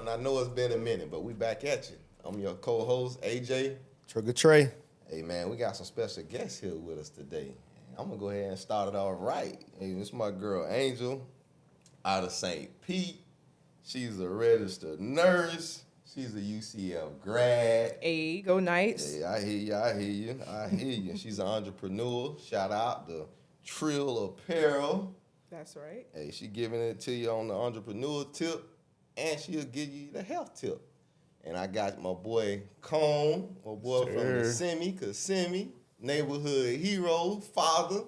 and I know it's been a minute, but we back at you. I'm your co-host, AJ. Trigger Trey. Hey, man, we got some special guests here with us today. I'm going to go ahead and start it off right. Hey, this is my girl, Angel, out of St. Pete. She's a registered nurse. She's a UCF grad. Hey, go Knights. Hey, I hear you. She's an entrepreneur. Shout out to Trill Apparel. That's right. Hey, she giving it to you on the entrepreneur tip, and she'll give you the health tip. And I got my boy Cone, my boy from the Kissimmee, neighborhood hero, father,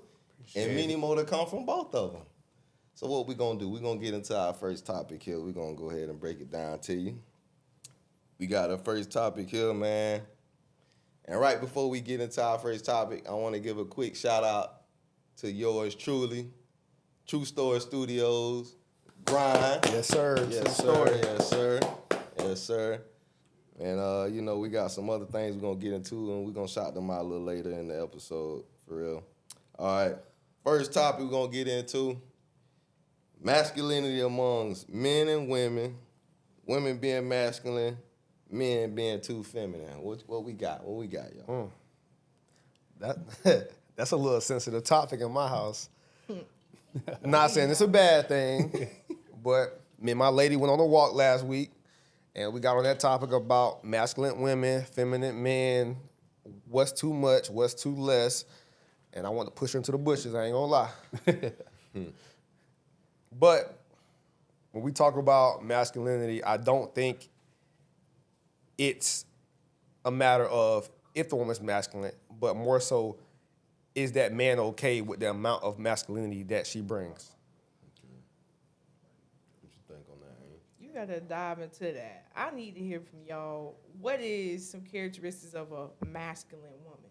and many more to come from both of them. So what we gonna do? We're gonna get into our first topic here. We're gonna go ahead and break it down to you. We got our first topic here, man. And right before we get into our first topic, I want to give a quick shout out to yours truly, True Story Studios, Brian. Yes, sir. Yes, sir. Yes, sir. Yes, sir. And, we got some other things we're going to get into, and we're going to shout them out a little later in the episode, for real. All right. First topic we're going to get into, masculinity amongst men and women, women being masculine, men being too feminine. What we got? What we got, y'all? That's a little sensitive topic in my house. Not saying it's a bad thing, but me and my lady went on a walk last week, and we got on that topic about masculine women, feminine men, what's too much, what's too less, and I want to push her into the bushes, I ain't gonna lie. But when we talk about masculinity, I don't think it's a matter of if the woman's masculine, but more so, is that man okay with the amount of masculinity that she brings? What you think on that, Amy? You got to dive into that. I need to hear from y'all, what is some characteristics of a masculine woman?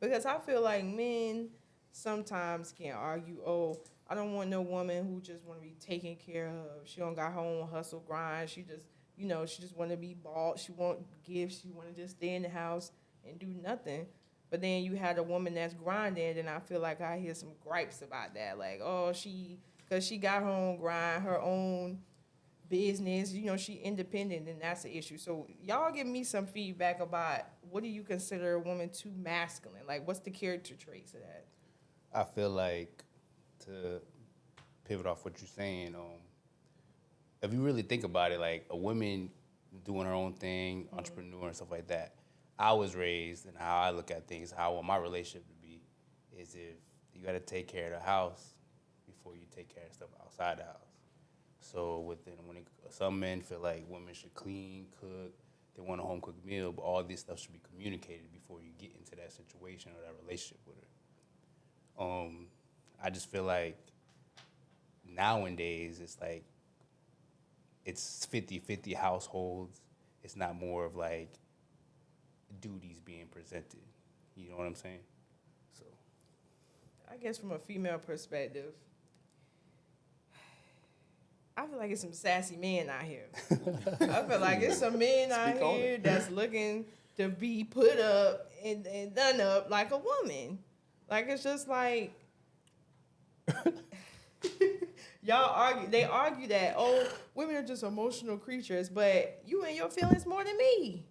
Because I feel like men sometimes can argue, oh, I don't want no woman who just want to be taken care of. She don't got her own hustle grind. She just, she just want to be bought. She won't give. She want to just stay in the house and do nothing. But then you had a woman that's grinding, and I feel like I hear some gripes about that. Like, oh, because she got her own grind, her own business, she independent, and that's the issue. So y'all give me some feedback about what do you consider a woman too masculine? Like, what's the character traits of that? I feel like, to pivot off what you're saying, if you really think about it, like a woman doing her own thing, entrepreneur and stuff like that, I was raised and how I look at things, how I want my relationship to be, is if you got to take care of the house before you take care of stuff outside the house. So some men feel like women should clean, cook, they want a home-cooked meal, but all this stuff should be communicated before you get into that situation or that relationship with her. I just feel like nowadays it's like it's 50-50 households. It's not more of like duties being presented. You know what I'm saying? So I guess from a female perspective, I feel like it's some sassy men out here. I feel like it's some men out here that's looking to be put up and done up like a woman. Like, it's just like, they argue that, oh, women are just emotional creatures, but you in your feelings more than me.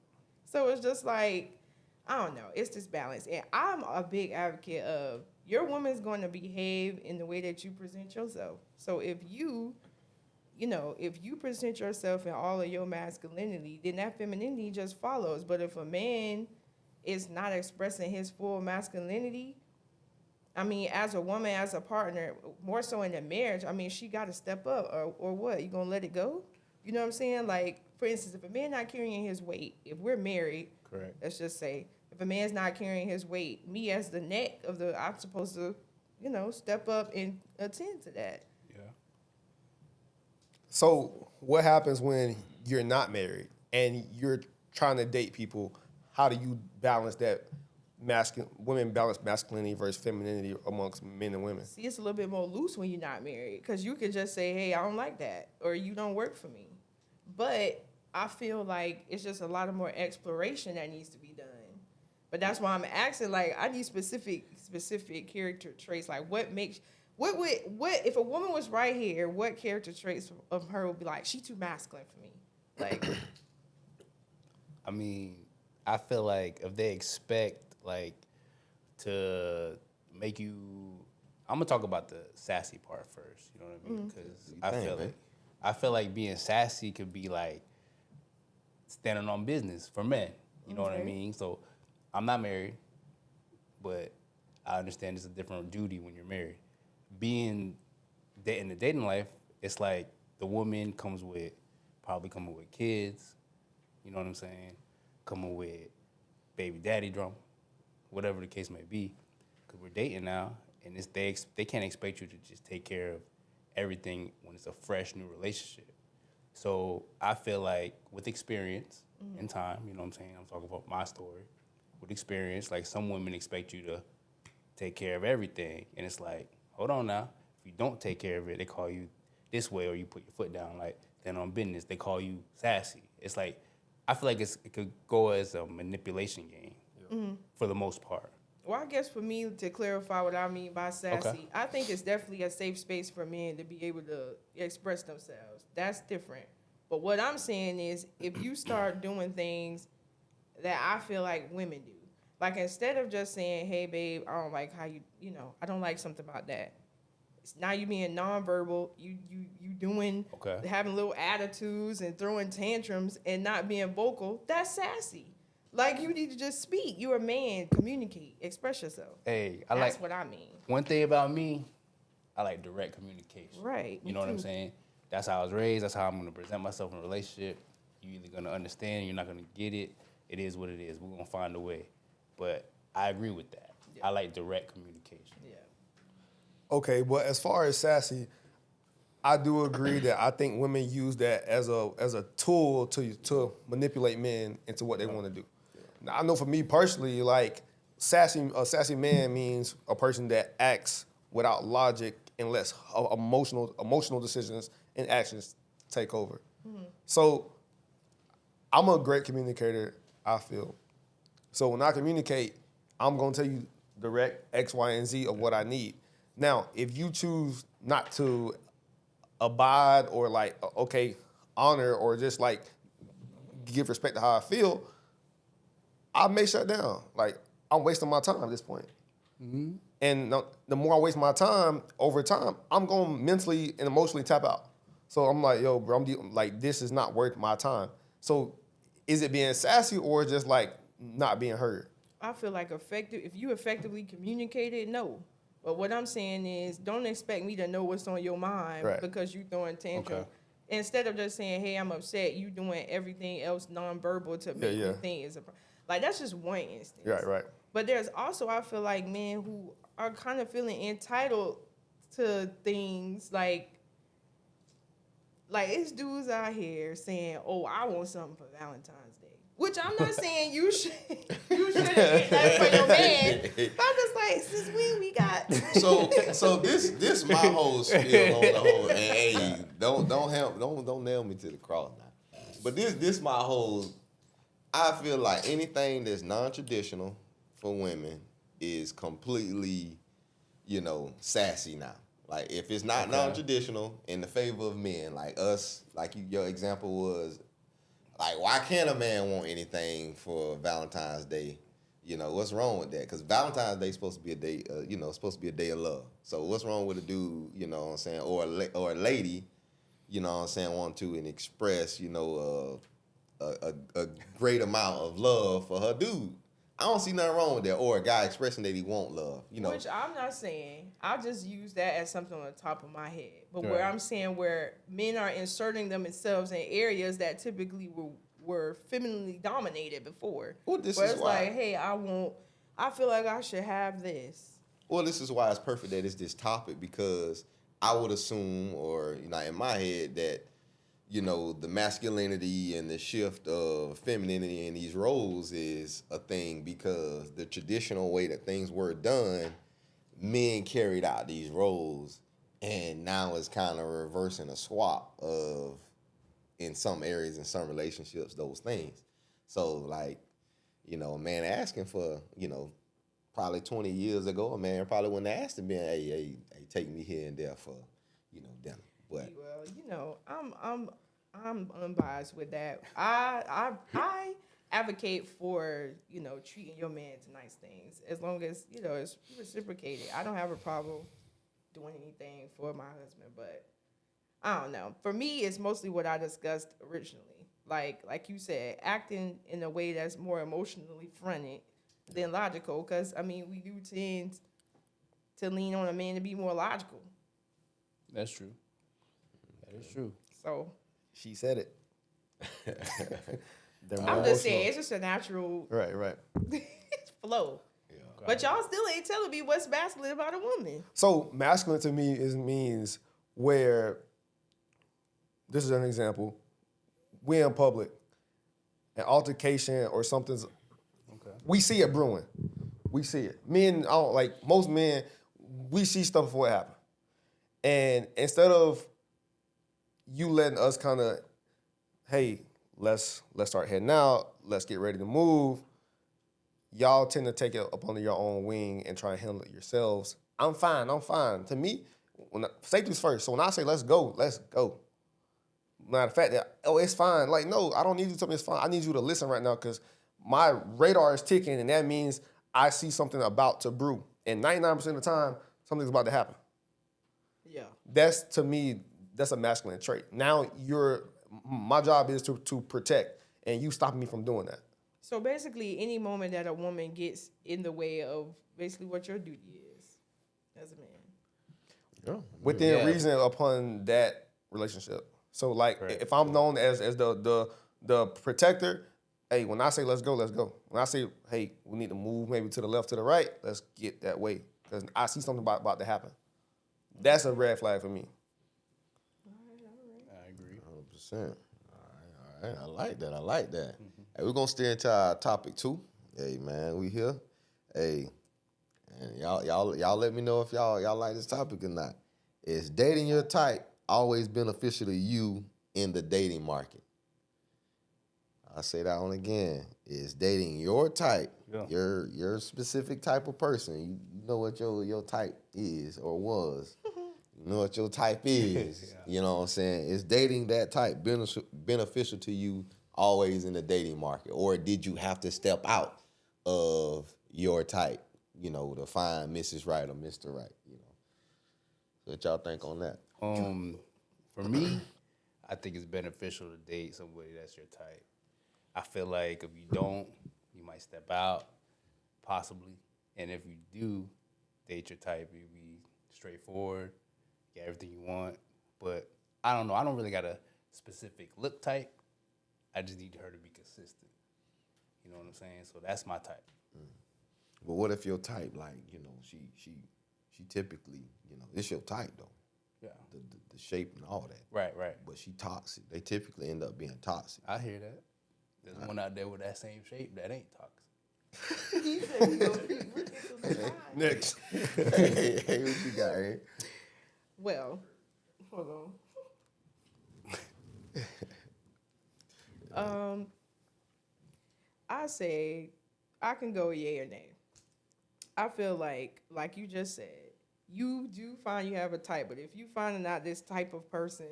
So it's just like, I don't know. It's this balance. And I'm a big advocate of your woman's going to behave in the way that you present yourself. So if you present yourself in all of your masculinity, then that femininity just follows. But if a man is not expressing his full masculinity, I mean, as a woman, as a partner, more so in a marriage, I mean, she got to step up or what? You going to let it go? You know what I'm saying? Like, for instance, if a man not carrying his weight, if we're married, correct. Let's just say, if a man's not carrying his weight, me as the neck I'm supposed to, step up and attend to that. Yeah. So what happens when you're not married and you're trying to date people? How do you balance that? Women balance masculinity versus femininity amongst men and women. See, it's a little bit more loose when you're not married because you can just say, hey, I don't like that, or you don't work for me. But I feel like it's just a lot of more exploration that needs to be done. But that's why I'm asking, like, I need specific character traits. Like, what if a woman was right here, what character traits of her would be like, she too masculine for me? Like, I mean, I feel like if they expect like to make you, I'm gonna talk about the sassy part first. You know what I mean? Because I feel like being sassy could be like standing on business for men. You know what I Okay. mean? So I'm not married, but I understand it's a different duty when you're married. Being in the dating life, it's like the woman probably coming with kids. You know what I'm saying? Coming with baby daddy drama, whatever the case may be. Because we're dating now, and they can't expect you to just take care of everything when it's a fresh new relationship. So I feel like with experience and time, you know what I'm saying? I'm talking about my story. With experience, like some women expect you to take care of everything. And it's like, hold on now. If you don't take care of it, they call you this way or you put your foot down. Like, then on business, they call you sassy. It's like, I feel like it could go as a manipulation game for the most part. well, I guess for me to clarify what I mean by sassy, Okay. I think it's definitely a safe space for men to be able to express themselves. That's different. But what I'm saying is, if you start doing things that I feel like women do, like instead of just saying, "Hey, babe, I don't like how I don't like something about that." Now you being nonverbal, you doing Okay. having little attitudes and throwing tantrums and not being vocal. That's sassy. Like you need to just speak. You're a man. Communicate. Express yourself. Hey, That's what I mean. one thing about me, I like direct communication. Right. You know what I'm saying? That's how I was raised. That's how I'm going to present myself in a relationship. You're either going to understand, you're not going to get it. It is what it is. We're going to find a way. But I agree with that. Yeah. I like direct communication. Yeah. Okay, but as far as sassy, I do agree that I think women use that as a tool to manipulate men into what they want to do. Now, I know for me personally, like a sassy man means a person that acts without logic and lets emotional decisions and actions take over. So I'm a great communicator, I feel. So when I communicate, I'm gonna tell you direct X, Y, and Z of what I need. Now, if you choose not to abide or like, honor or just like give respect to how I feel, I may shut down. Like, I'm wasting my time at this point. And the more I waste my time, over time, I'm going to mentally and emotionally tap out. So I'm like, yo, bro, like, this is not worth my time. So is it being sassy or just like not being heard? I feel like if you effectively communicate it, no. But what I'm saying is, don't expect me to know what's on your mind Right. because you throwing tantrum. Okay. Instead of just saying, "Hey, I'm upset," you doing everything else nonverbal to make Yeah. me think it's like that's just one instance. Right. But there's also, I feel like, men who are kind of feeling entitled to things like it's dudes out here saying, "Oh, I want something for Valentine's Day," which I'm not saying you shouldn't get that for your man. But I'm just like, since when we got So this my whole spiel on the whole. And hey, don't nail me to the cross now. But this my whole. I feel like anything that's non-traditional for women is completely, sassy now. Like if it's not non-traditional in the favor of men, like us, like your example was, like why can't a man want anything for Valentine's Day? What's wrong with that? Because Valentine's Day is supposed to be a day, supposed to be a day of love. So what's wrong with a dude, you know what I'm saying, or a lady, you know what I'm saying, want to and express, a great amount of love for her dude. I don't see nothing wrong with that. Or a guy expressing that he want love, Which I'm not saying. I'll just use that as something on the top of my head. But where Right. I'm saying where men are inserting themselves in areas that typically were femininely dominated before. Well, this where is it's why. like, hey, I feel like I should have this. Well, this is why it's perfect that it's this topic, because I would assume, or in my head, that the masculinity and the shift of femininity in these roles is a thing because the traditional way that things were done, men carried out these roles, and now it's kind of reversing a swap of, in some areas, in some relationships, those things. So, like, a man asking for, probably 20 years ago, a man probably wouldn't have asked him, hey, take me here and there for, dinner. But Well, I'm I'm unbiased with that. I advocate for, treating your man to nice things as long as, it's reciprocated. I don't have a problem doing anything for my husband, but I don't know. For me, it's mostly what I discussed originally. Like you said, acting in a way that's more emotionally fronted than logical. Because we do tend to lean on a man to be more logical. That's true. That is true. So She said it. I'm just saying, it's just a natural Right. flow. But y'all still ain't telling me what's masculine about a woman. So masculine to me means where, this is an example, we in public, an altercation or something's, we see it brewing. We see it. Men, most men, we see stuff before it happens. And instead of you letting us kind of, hey, let's start heading out, let's get ready to move, y'all tend to take it up under your own wing and try to handle it yourselves. I'm fine. To me, safety's first. So when I say let's go, let's go. Matter of fact, it's fine. Like, no, I don't need you to tell me it's fine. I need you to listen right now because my radar is ticking, and that means I see something about to brew. And 99% of the time, something's about to happen. Yeah. That's, to me, that's a masculine trait. Now my job is to protect, and you stopping me from doing that. So basically, any moment that a woman gets in the way of basically what your duty is as a man. Yeah. Within reason upon that relationship. So if I'm known as the protector, hey, when I say let's go, let's go. When I say, hey, we need to move maybe to the left, to the right, let's get that way. Because I see something about to happen. That's a red flag for me. I agree. 100%. All right. I like that. Hey, we're gonna steer into our topic 2. Hey man, we here. Hey, and y'all let me know if y'all like this topic or not. Is dating your type always beneficial to you in the dating market? I'll say that one again. Is dating your type, your specific type of person, you know what your type is or was. You know what your type is. You know what I'm saying? Is dating that type beneficial to you always in the dating market? Or did you have to step out of your type, to find Mrs. Right or Mr. Right, So what y'all think on that? For me, I think it's beneficial to date somebody that's your type. I feel like if you don't, you might step out, possibly. And if you do date your type, you be straightforward, get everything you want. But I don't know. I don't really got a specific look type. I just need her to be consistent. You know what I'm saying? So that's my type. But what if your type, she typically, it's your type though. Yeah. The shape and all that. Right. But she toxic. They typically end up being toxic. I hear that. There's one out there with that same shape that ain't toxic. Next. Hey, what you got, here? Well, hold on. I say I can go yay or nay. I feel like you just said, you do find you have a type, but if you finding out this type of person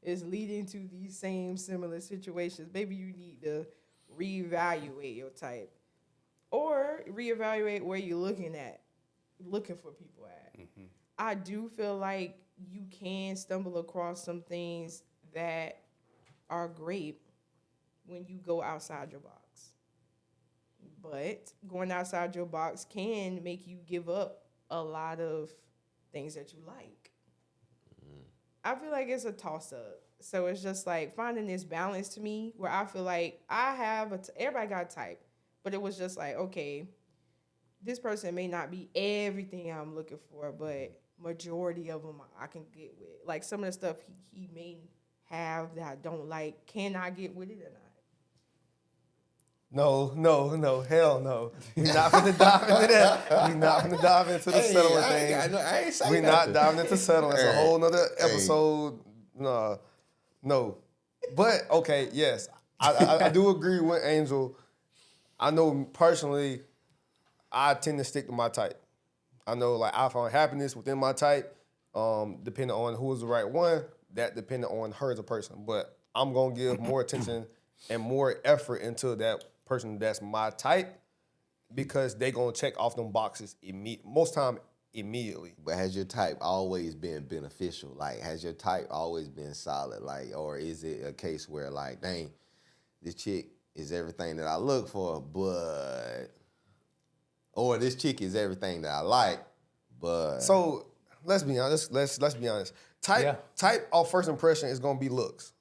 is leading to these same similar situations, maybe you need to reevaluate your type or reevaluate where you're looking for people at. Mm-hmm. I do feel like you can stumble across some things that are great when you go outside your box. But going outside your box can make you give up a lot of things that you like. I feel like it's a toss-up. So it's just like finding this balance to me where I feel like I have everybody got a type, but it was just like, okay, this person may not be everything I'm looking for, but majority of them I can get with. Like some of the stuff he may have that I don't like, can I get with it or not? No, hell no. We're not going to dive into that. We're not going to dive into the settling thing. I ain't saying We're not diving into settling. It's a whole nother episode. No. But, okay, yes. I do agree with Angel. I know personally, I tend to stick to my type. I know, I found happiness within my type, depending on who is the right one. That depending on her as a person. But I'm gonna give more attention and more effort into that person that's my type because they gonna check off them boxes most time immediately. But has your type always been beneficial? Like, has your type always been solid? Like, or is it a case where, like, dang, this chick is everything that I look for, or this chick is everything that I like, but... So let's be honest. Let's be honest. Type of first impression is gonna be looks,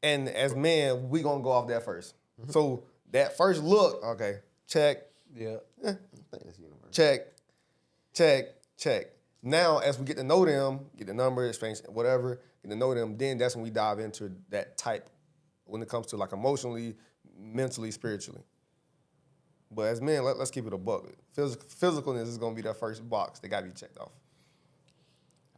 and as men, we gonna go off that first. So that first look, okay, check. Yeah. I think that's universal. Check. Now, as we get to know them, get the number, exchange, whatever, get to know them, then that's when we dive into that type when it comes to like emotionally, mentally, spiritually. But as men, let's keep it a buck. Physicalness is gonna be that first box. They gotta be checked off.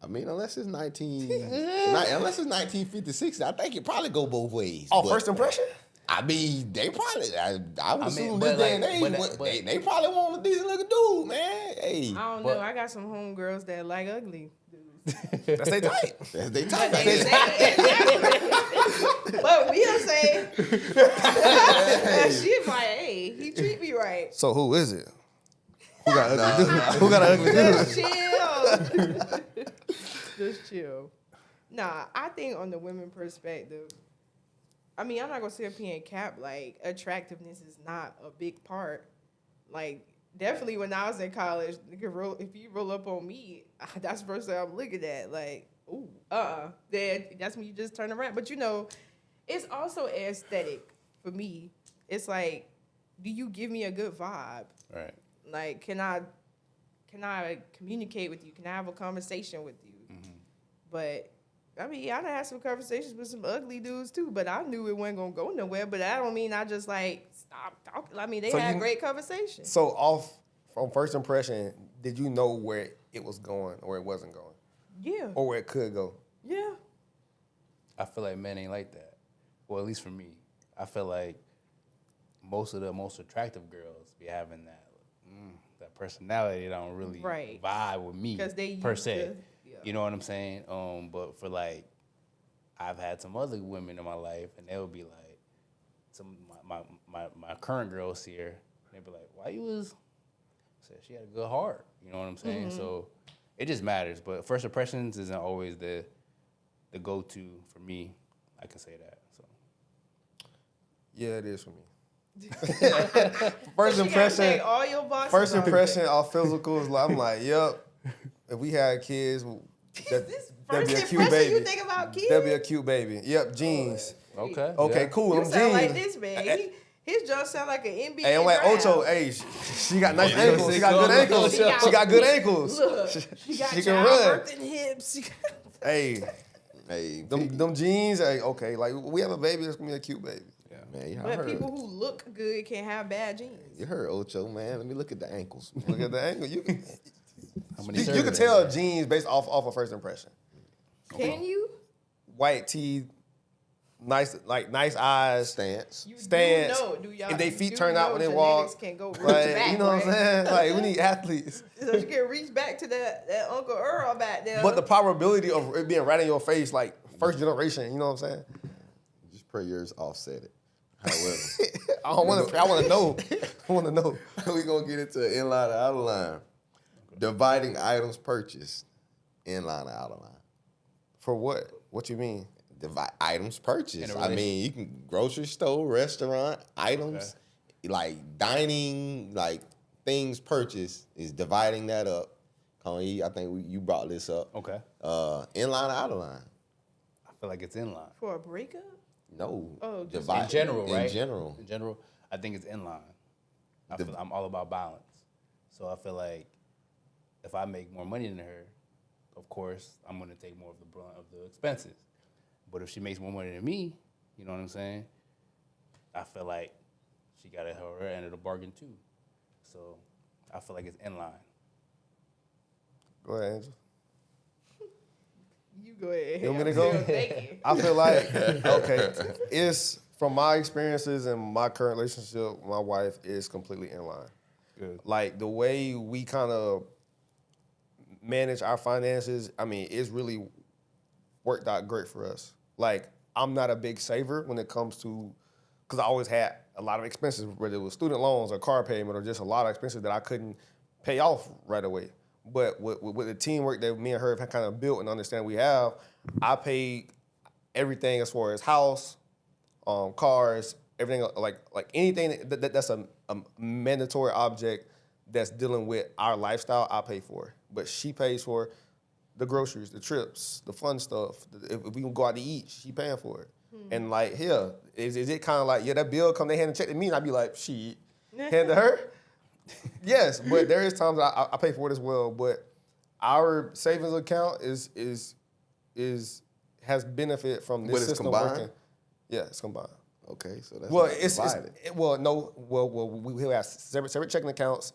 I mean, unless it's 1956, I think it probably go both ways. Oh, first impression? I mean, they probably. I would assume but this day and like- age, but- they probably want a decent looking dude, man. Hey, I don't know. I got some homegirls that like ugly dudes. That's their type. that's they type. They say but we'll say she's like, hey, he treat me right. So who is it? Who got ugly dude? Who got an ugly dude? Just chill. Just chill. Nah, I think on the women perspective, I mean, I'm not gonna sit up here and cap, like, attractiveness is not a big part. Like, definitely when I was in college, if you roll up on me, that's the first thing I'm looking at. Like, ooh, then that's when you just turn around. But you know, it's also aesthetic for me. It's like, do you give me a good vibe? Right. Like, can I communicate with you? Can I have a conversation with you? But I mean, I done had some conversations with some ugly dudes too, but I knew it wasn't gonna go nowhere. But that don't mean I just like stop talking. I mean, they had great conversations. So off from first impression, did you know where it was going or it wasn't going? Yeah. Or where it could go? Yeah. I feel like men ain't like that. Well, at least for me. I feel like most of the most attractive girls be having that personality that don't really vibe with me 'Cause they per used se. to- yeah. You know what I'm saying? But for like, I've had some other women in my life, and they'll be like, some my current girls here, they'll be like, why you was? Said she had a good heart. You know what I'm saying? So it just matters. But first impressions isn't always the go-to for me. I can say that. So Yeah, it is for me. First impression. All your boxes First off. impression off physical is like, I'm like, yep. If we had kids, that'd This be a first cute impression baby. you think about kids? That'd be a cute baby. Yep, jeans. okay. Okay, yeah. cool. You Them sound jeans. like this, man. His jaw sound like an NBA Hey, I'm like draft. Ocho. Hey, she got nice Yeah, ankles. She got good ankles. She got- She got good ankles. Look, she got She can run. childbirth and hips. Hey, Hey, them jeans. Hey, okay. Like we have a baby. It's gonna be a cute baby. man, you But heard, people who look good can have bad genes. you heard Ocho, man. Let me look at the ankles. Look at the ankle. You can How many you can surveys? tell jeans based off a first impression. Can you? White teeth, nice eyes. Stance. You Stance. do know, do y'all? If they feet do turn out know when they genetics walk, can go reach Like, back, you know what I'm right? saying? Like we need athletes. So you can reach back to that Uncle Earl back there. But the probability of it being right in your face, like first generation, you know what I'm saying? Just pray yours offset it. However, I want to know. I want to know. we gonna get into inline and out of line. Dividing items purchased, inline and out of line. For what? What you mean? Divide items purchased. In a I mean, you can grocery store, restaurant, items, like dining, like things purchased is dividing that up. Connie, I think you brought this up. Okay. Inline and out of line. I feel like it's in line. For a breakup? No. Oh, just divide In general, right? In general. In general, I think it's in line. I'm all about balance. So I feel like if I make more money than her, of course, I'm going to take more of the brunt of the expenses. But if she makes more money than me, you know what I'm saying? I feel like she got her end of the bargain too. So I feel like it's in line. Go ahead, Angel. You go ahead. You want me to I'm go? still thinking. I feel like, okay, it's from my experiences and my current relationship with my wife is completely in line. Good. Like the way we kind of manage our finances, I mean, it's really worked out great for us. Like I'm not a big saver when it comes to, because I always had a lot of expenses, whether it was student loans or car payment or just a lot of expenses that I couldn't pay off right away. But with the teamwork that me and her have kind of built and understand we have, I paid everything as far as house, cars, everything like anything that's a mandatory object that's dealing with our lifestyle, I pay for. But she pays for the groceries, the trips, the fun stuff. If we can go out to eat, she paying for it. And like, here, is it kind of like, yeah, that bill come, they hand a check to me, and I'd be like, shit, hand to her? Yes, but there is times that I pay for it as well. But our savings account has benefit from this But it's system combined? working. Yeah, it's combined. Okay, so that's Well, not it's divided. we have separate checking accounts,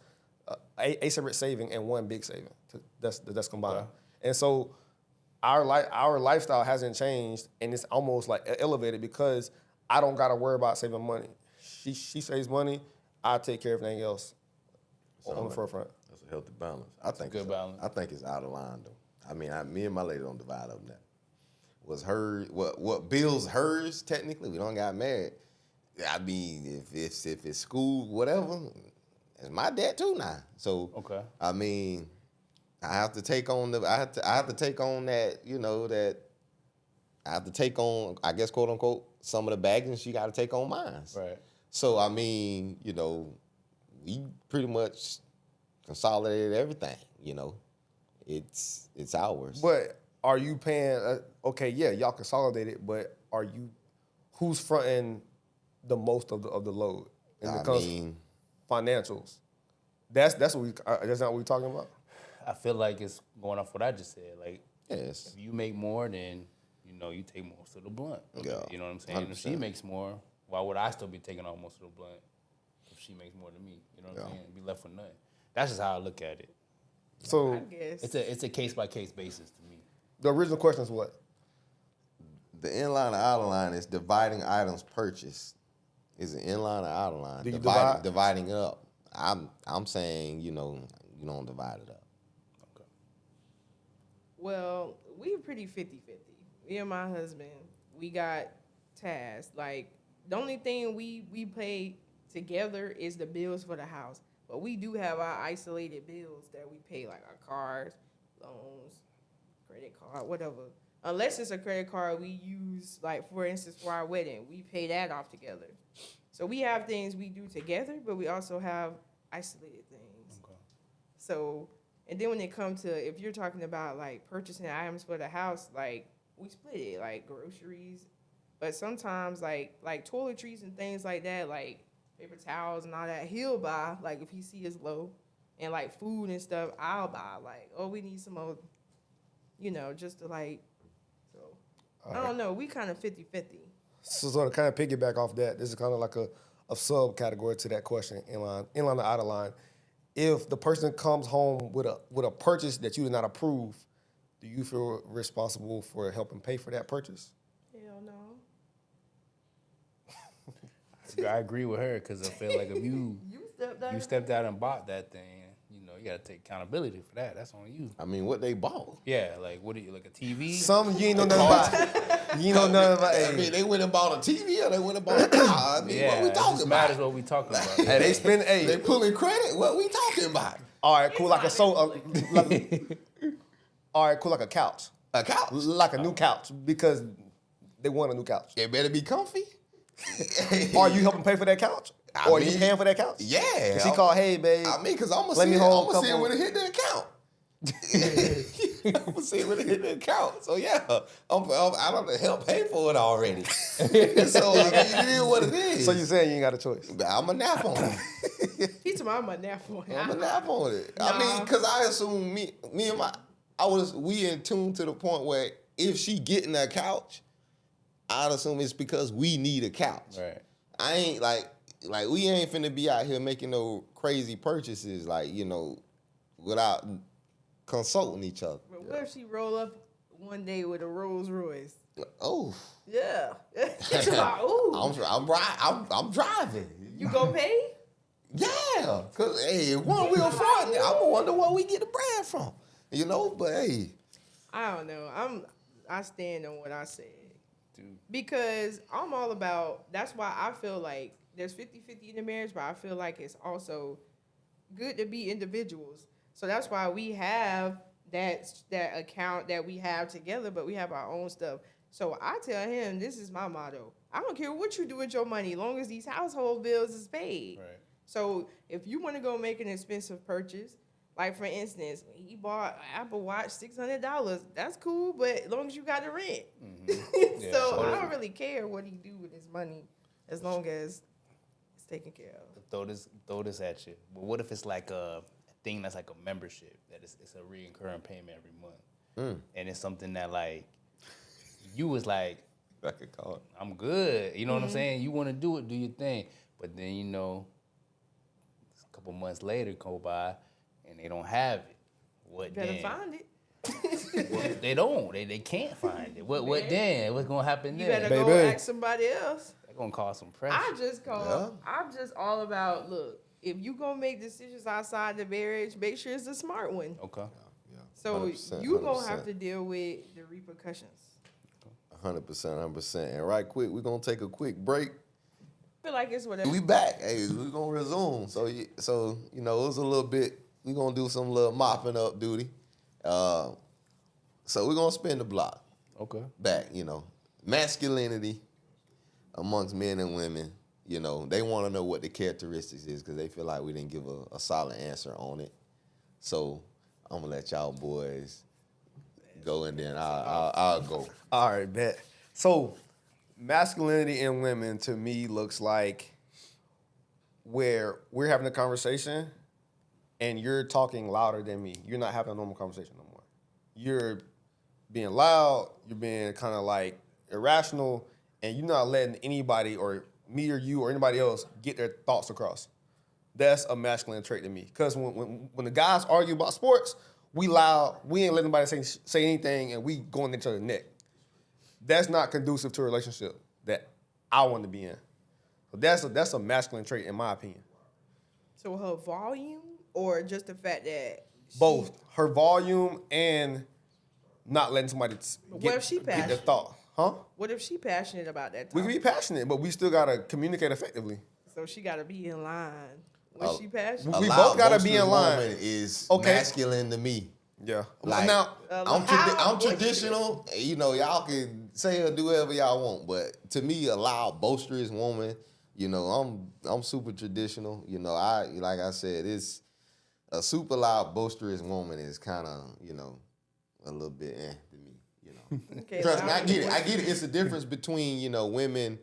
a separate saving, and one big saving. That's combined. Okay. And so our lifestyle hasn't changed, and it's almost like elevated because I don't gotta worry about saving money. She saves money, I take care of everything else on the forefront. That's a healthy balance. I think good balance. I think it's out of line though. I mean, me and my lady don't divide up that. Was her what bills hers technically? We don't got married. I mean, if it's school, whatever, it's my debt too now. So Okay. I mean, I have to take on I have to take on that, that I have to take on, I guess, quote unquote, some of the baggage, and she got to take on mine. Right. So I mean, we pretty much consolidated everything. It's ours. But are you paying? Okay, yeah, y'all consolidated, but who's fronting the most of the load? And I it comes mean, financials. That's not what we're talking about. I feel like it's going off what I just said. Like, yes. if you make more, then you take most of the blunt. Yeah, You know what I'm saying? If she 100%. makes more, why would I still be taking on most of the blunt if she makes more than me? You know what I'm Yeah. saying? Be left with nothing. That's just how I look at it. So I guess. It's a case by case basis to me. the original question is what? The inline or outer line is dividing items purchased. Is it inline or outer line? Do you divide? Dividing it up. I'm saying, you don't divide it up. Okay. Well, we're pretty 50-50. Me and my husband, we got tasked. Like, the only thing we pay together is the bills for the house. But we do have our isolated bills that we pay, like our cars, loans, credit card, whatever. Unless it's a credit card we use, like, for instance, for our wedding, we pay that off together. So we have things we do together, but we also have isolated things. Okay. So, and then when it comes to, if you're talking about like purchasing items for the house, like we split it, like groceries, but sometimes like toiletries and things like that, like paper towels and all that, he'll buy, like if he sees it's low, and like food and stuff, I'll buy, like, oh, we need some more, just to like, so, I don't know, we kind of 50-50. So to kind of piggyback off that, this is kind of like a subcategory to that question, inline or out of line. If the person comes home with a purchase that you did not approve, do you feel responsible for helping pay for that purchase? Hell no. I agree with her because I feel like if you stepped out and bought that thing, you got to take accountability for that. That's on you. I mean, what they bought. Yeah, like what do you, like a TV? Something you ain't know nothing about. You ain't know nothing about. I mean, they went and bought a TV or they went and bought a car. I mean, Yeah, what we it talking just about? matters what we talking about. Hey, they spend They pulling credit. What we talking about? all right, cool, like a couch. A couch. Like a new couch because they want a new couch. It better be comfy. Are you helping pay for that couch? Or are you paying for that couch? Yeah. She called, hey, babe. I mean, because I'm going Let me hold a to see it couple- when it hit the account. I'm going to see it when it hit the account. So, yeah, I don't help pay for it already. So, I mean, it is what it is. So you saying you ain't got a choice? I'm a nap on it. He told me I'm a nap for him. I'm a nap on it. I mean, because I assume me and we in tune to the point where if she getting a couch, I'd assume it's because we need a couch. Right. I ain't like we ain't finna be out here making no crazy purchases, without consulting each other. But what if she roll up one day with a Rolls Royce? Oh, Yeah. She's like, ooh. I'm driving. You go pay? Yeah, cause hey, if one wheel front, I'm gonna wonder where we get the brand from. But hey, I don't know. I stand on what I said. too. Because I'm all about, that's why I feel like there's 50-50 in the marriage, but I feel like it's also good to be individuals. So that's why we have that account that we have together, but we have our own stuff. So I tell him, this is my motto. I don't care what you do with your money, as long as these household bills is paid. Right. So if you want to go make an expensive purchase, like for instance, he bought an Apple Watch, $600. That's cool, but as long as you got the rent. Mm-hmm. Yeah. So I don't really care what he do with his money, as long as it's taken care of. Throw this at you. But what if it's like a thing that's like a membership, that it's a recurring payment every month, and it's something that like you was like, I could call it. I'm good. You know what I'm saying? You want to do it, do your thing. But then, you know, a couple months later go by and they don't have it. What You better then? find it. Well, they don't. They can't find it. What then? What's going to happen You then? better go Baby. ask somebody else. They're going to cause some pressure. I'm just all about, look, if you gonna make decisions outside the marriage, make sure it's a smart one. Okay. So 100%, you gonna 100%. have to deal with the repercussions. 100%, 100%. And right quick, we're gonna take a quick break. I feel like it's whatever. We back. Hey, we're gonna resume. So you know, it was a little bit. We're gonna do some little mopping up duty. So we're gonna spin the block Okay. back. You know, masculinity amongst men and women. You know, they want to know what the characteristics is because they feel like we didn't give a solid answer on it. So I'm gonna let y'all boys go, and then I'll go. All right, bet. So, masculinity in women to me looks like where we're having a conversation and you're talking louder than me. You're not having a normal conversation no more. You're being loud, you're being kind of like irrational, and you're not letting anybody or me or you or anybody else get their thoughts across. That's a masculine trait to me. Because when the guys argue about sports, we loud, we ain't letting anybody say anything, and we going into each other's neck. That's not conducive to a relationship that I want to be in. So that's a masculine trait in my opinion. So her volume, or just the fact that Both her volume and not letting somebody what if she get their passionate? thought. Huh? What if she passionate about that We topic? can be passionate, but we still gotta communicate effectively. So she got to be in line. Was she passionate? We A both loud, gotta be in boisterous line. woman is Okay. masculine to me. Yeah. Like, Now, I'm traditional. You know, y'all can say or do whatever y'all want, but to me, a loud, boisterous woman, you know, I'm super traditional. You know, like I said, it's a super loud, boisterous woman is kind of, you know, a little bit to me. You know, Okay, trust me, loud I get it. and I get it. It's a difference between, you know, women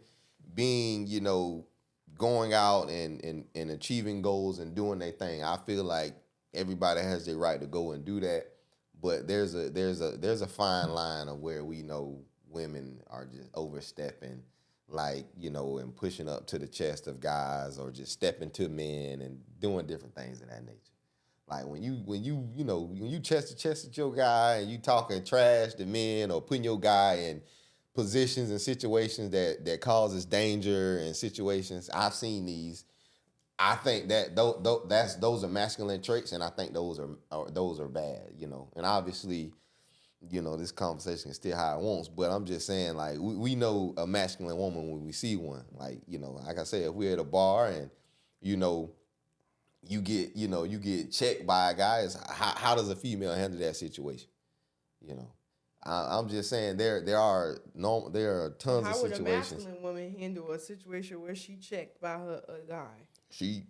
being, you know, going out and achieving goals and doing their thing. I feel like everybody has their right to go and do that, but there's a fine line of where we know women are just overstepping, like, you know, and pushing up to the chest of guys or just stepping to men and doing different things of that nature. Like when you chest to chest with your guy and you talking trash to men or putting your guy in positions and situations that causes danger and situations. I've seen these. I think that those are masculine traits, and I think those are bad, you know. And obviously, you know, this conversation is still how it wants, but I'm just saying, like, we know a masculine woman when we see one. Like, you know, like I said, if we're at a bar and, you know, you get checked by a guy, how does a female handle that situation? You know. I'm just saying there are tons How of would a situations. masculine woman handle a situation where she checked by a guy? She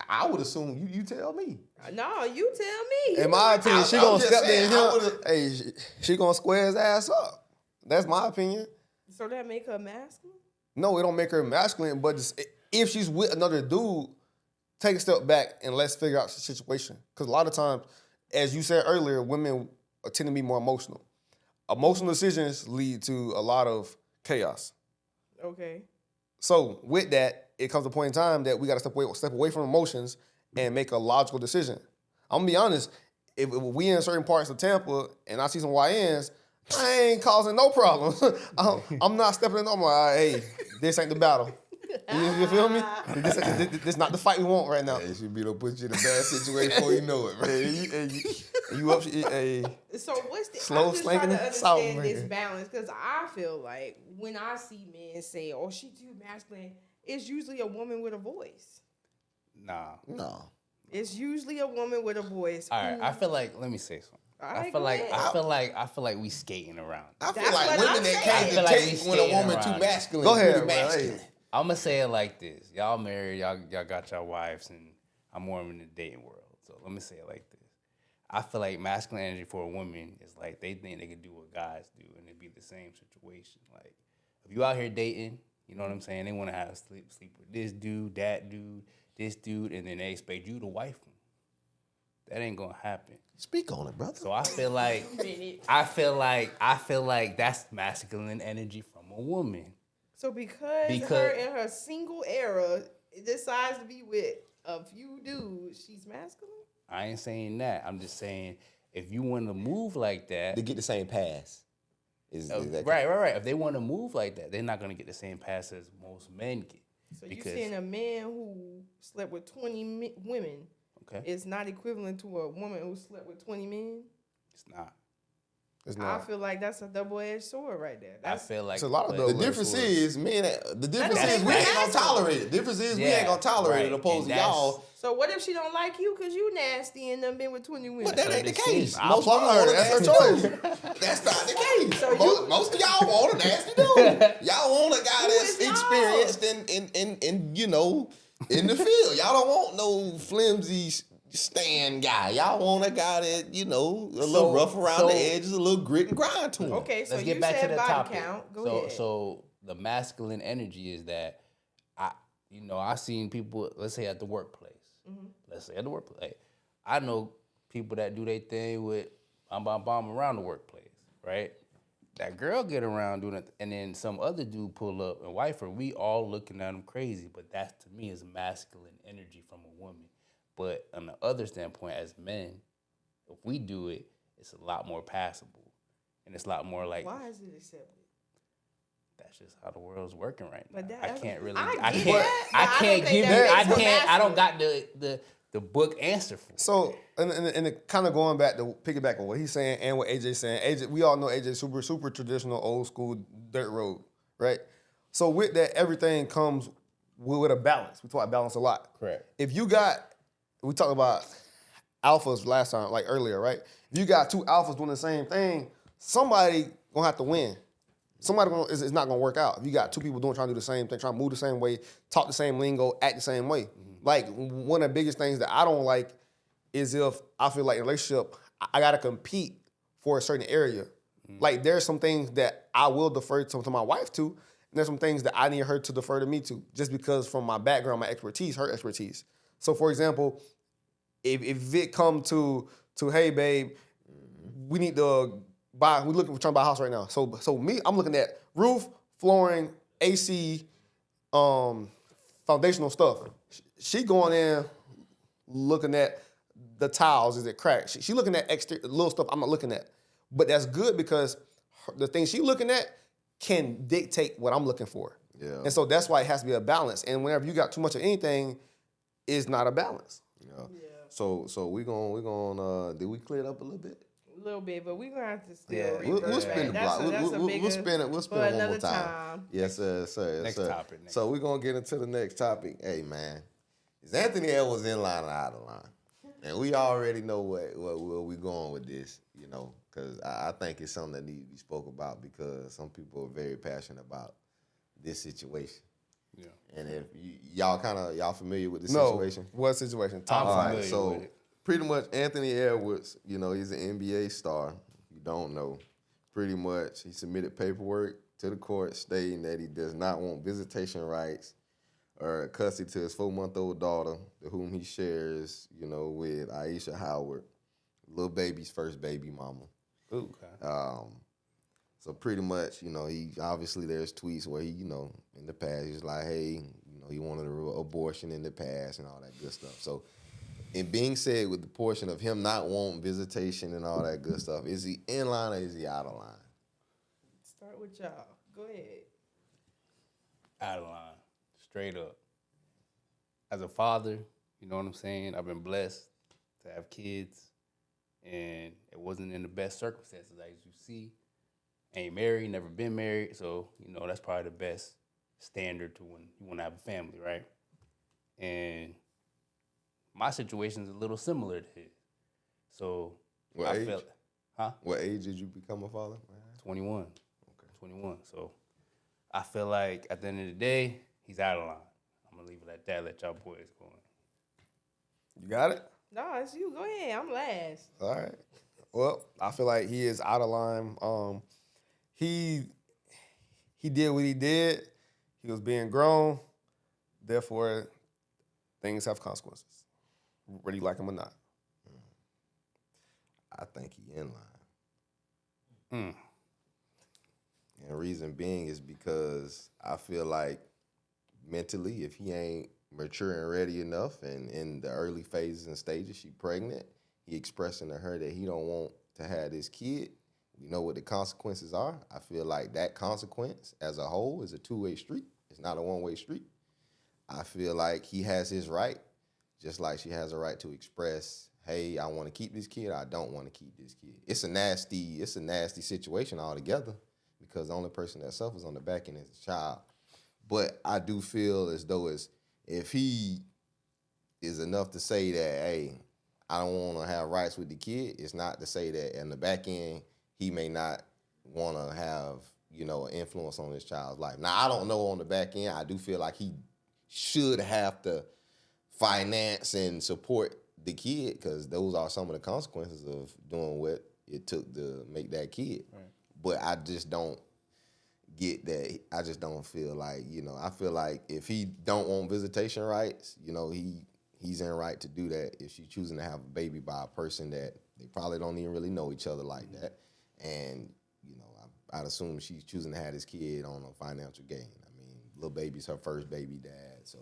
I would assume you tell me. No, you tell me. in my opinion, she I'm gonna just step saying, in I here. would've- Hey, she gonna square his ass up. That's my opinion. So that make her masculine? No, it don't make her masculine, but if she's with another dude, take a step back and let's figure out the situation. Because a lot of times, as you said earlier, women tend to be more emotional. Emotional decisions lead to a lot of chaos. Okay. So with that, it comes a point in time that we got to step away from emotions and make a logical decision. I'm gonna be honest. If we in certain parts of Tampa and I see some YNs, I ain't causing no problems. I'm not stepping in. I'm like, hey, this ain't the battle. You feel me? This not the fight we want right now. It should be to put you in a bad situation before you know it, man. You up? Hey, So what's the Slow I'm just trying slinking to south, understand this man. balance because I feel like when I see men say, "Oh, she too masculine," it's usually a woman with a voice. Nah. No. It's usually a woman with a voice. All right. I feel like. Let me say something. All I right, feel go like. ahead. I feel like we skating around. I feel That's like what women I'm that saying. can't I feel like we take when a skating woman too around. masculine. Go ahead, pretty man. masculine. Hey. I'm gonna say it like this: y'all married, y'all got your wives, and I'm more in the dating world. So let me say it like this: I feel like masculine energy for a woman is like they think they can do what guys do, and it'd be the same situation. Like if you out here dating, you know what I'm saying? They want to have sleep with this dude, that dude, this dude, and then they expect you to wife them. That ain't gonna happen. Speak on it, brother. So I feel like that's masculine energy from a woman. So because her in her single era decides to be with a few dudes, she's masculine? I ain't saying that. I'm just saying if you want to move like that, They get the same pass. Is that right. If they want to move like that, they're not gonna get the same pass as most men get. So you're saying a man who slept with 20 women is not equivalent to a woman who slept with 20 men? It's not. It's I not. feel like that's a double-edged sword right there. I feel like It's a lot of but- double- The difference is, man. The difference That is ain't we ain't masculine. gonna tolerate it. The difference is we Yeah, ain't gonna tolerate it. right. Opposed And to that's- y'all. So what if she don't like you because you nasty and done been with 20 women? But that ain't the this case. is- I Most applaud women her. want a That's her nasty choice. dude. That's not the case. So you- Most of y'all want a nasty dude. Y'all want a guy Who that's is y'all? experienced in you know in the field. Y'all don't want no flimsy stand guy. Y'all want a guy that you know a little rough around the edges, a little grit and grind to him. Okay, so Let's you get back said to the body topic. count. Go ahead. So the masculine energy is that I seen people, let's say at the workplace. Let's say at the workplace. I know people that do their thing with bomb around the workplace, right? That girl get around doing it, and then some other dude pull up and wife her. We all looking at him crazy, but that to me is masculine energy from a woman. But on the other standpoint, as men, if we do it, it's a lot more passable, and it's a lot more like. Why is it accepted? That's just how the world's working right now. But I can't really. I get that, but I don't can't think give that you. makes her I don't masculine. got the book answer for it. So, and kind of going back to piggyback on what he's saying and what AJ's saying. AJ, we all know AJ super traditional, old school dirt road, right? So with that, everything comes with a balance. We talk about balance a lot. Correct. If you got, we talked about alphas last time, like earlier, right? If you got two alphas doing the same thing, somebody gonna have to win. Somebody is not gonna work out. If you got two people trying to do the same thing, trying to move the same way, talk the same lingo, act the same way. Like one of the biggest things that I don't like is if I feel like in a relationship, I gotta compete for a certain area. Like there's some things that I will defer to my wife to, and there's some things that I need her to defer to me to, just because from my background, my expertise, her expertise. So for example, if it come to hey babe, we need to buy, we're trying to buy a house right now. So me, I'm looking at roof, flooring, AC, foundational stuff. She going in looking at the tiles, is it cracked? She looking at little stuff I'm not looking at. But that's good because the things she looking at can dictate what I'm looking for. Yeah. And so that's why it has to be a balance. And whenever you got too much of anything, it's not a balance. Yeah. So we gonna did we clear it up a little bit? A little bit, but we're gonna have to still. We'll revert spin the back. block. That's a We'll bigger- spin it. We'll spin for it one more another time. Yes, sir. Yes, Next sir. topic. So we're gonna get into the next topic. Hey man, is Anthony Edwards in line or out of line? And we already know where we going with this, you know, because I think it's something that needs to be spoke about because some people are very passionate about this situation. Yeah. And if y'all familiar with the No, situation? what situation? I'm Top All five. right, familiar so with it. pretty much Anthony Edwards, you know, he's an NBA star. If you don't know, pretty much he submitted paperwork to the court stating that he does not want visitation rights or custody to his 4-month-old daughter, whom he shares, you know, with Aisha Howard, little baby's first baby mama. Ooh, okay. So pretty much, you know, he obviously there's tweets where he, you know, in the past he's like, hey, you know, he wanted an abortion in the past and all that good stuff. So, in being said, with the portion of him not wanting visitation and all that good stuff, is he in line or is he out of line? Start with y'all. Go ahead. Out of line. straight up. As a father, you know what I'm saying? I've been blessed to have kids, and it wasn't in the best circumstances, as you see. Ain't married, never been married, so you know that's probably the best standard to when you want to have a family, right? And my situation is a little similar to his. So What I age? felt, huh? What age did you become a father? 21. Okay. 21. So I feel like at the end of the day, he's out of line. I'm gonna leave it at that. Let y'all boys go in. You got it? No, it's you. Go ahead. I'm last. All right. Well, I feel like he is out of line. He did what he did. He was being grown. Therefore, things have consequences, whether you like him or not. I think he in line. Mm. And the reason being is because I feel like mentally, if he ain't mature and ready enough, and in the early phases and stages, she pregnant, he expressing to her that he don't want to have this kid. We know what the consequences are. I feel like that consequence as a whole is a two-way street. It's not a one-way street. I feel like he has his right, just like she has a right to express, hey, I want to keep this kid, I don't want to keep this kid. It's a nasty situation altogether, because the only person that suffers on the back end is the child. But I do feel as though if he is enough to say that, hey, I don't want to have rights with the kid, it's not to say that in the back end he may not want to have, an influence on his child's life. Now, I don't know on the back end. I do feel like he should have to finance and support the kid, because those are some of the consequences of doing what it took to make that kid. Right. But I just don't get that. I just don't feel like, I feel like if he don't want visitation rights, he's in right to do that if she's choosing to have a baby by a person that they probably don't even really know each other like that. And, I'd assume she's choosing to have this kid on a financial gain. I mean, little baby's her first baby dad, so,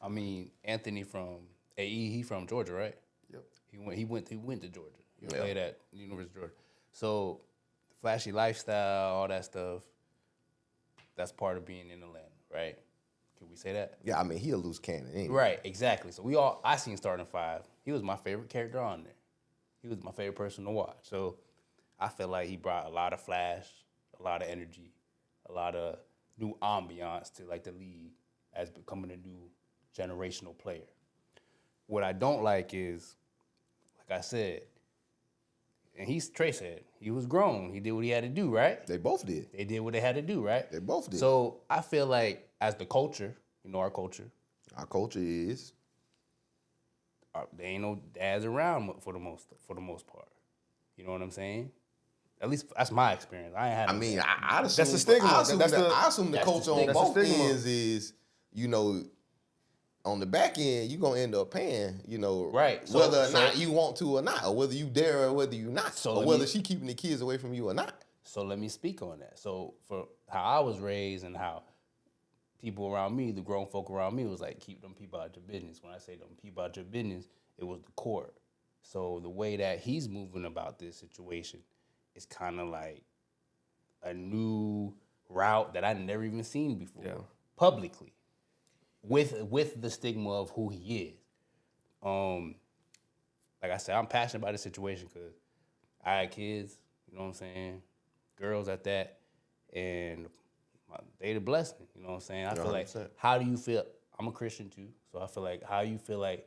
I mean, Anthony from AE, he from Georgia, right? Yep. He went to Georgia. He played at University of Georgia. So, flashy lifestyle, all that stuff, that's part of being in Atlanta, right? Can we say that? Yeah, I mean, he a loose cannon, ain't he? Right, exactly. So I seen Starting Five. He was my favorite character on there. He was my favorite person to watch. So I feel like he brought a lot of flash, a lot of energy, a lot of new ambiance to like the league as becoming a new generational player. What I don't like is, like I said, and Trey said, he was grown. He did what he had to do, right? They both did. They did what they had to do, right? They both did. So I feel like as the culture, our culture. Our culture is. There ain't no dads around for the most part. You know what I'm saying? At least that's my experience. I ain't had. I mean, I assume that's the stigma. I assume That's the the culture on stigma. both That's the stigma. ends is, on the back end, you're gonna end up paying, right. Whether or not you want to or not, or whether you dare or whether you not, or whether she keeping the kids away from you or not. So let me speak on that. So for how I was raised and how people around me, the grown folk around me, was like, keep them people out your business. When I say them people out your business, it was the court. So the way that he's moving about this situation is kind of like a new route that I never even seen before publicly, with the stigma of who he is. Like I said, I'm passionate about this situation because I had kids, you know what I'm saying, girls at that, and they the blessing, you know what I'm saying? I feel 100%. like, how do you feel? I'm a Christian too, so I feel like, how you feel like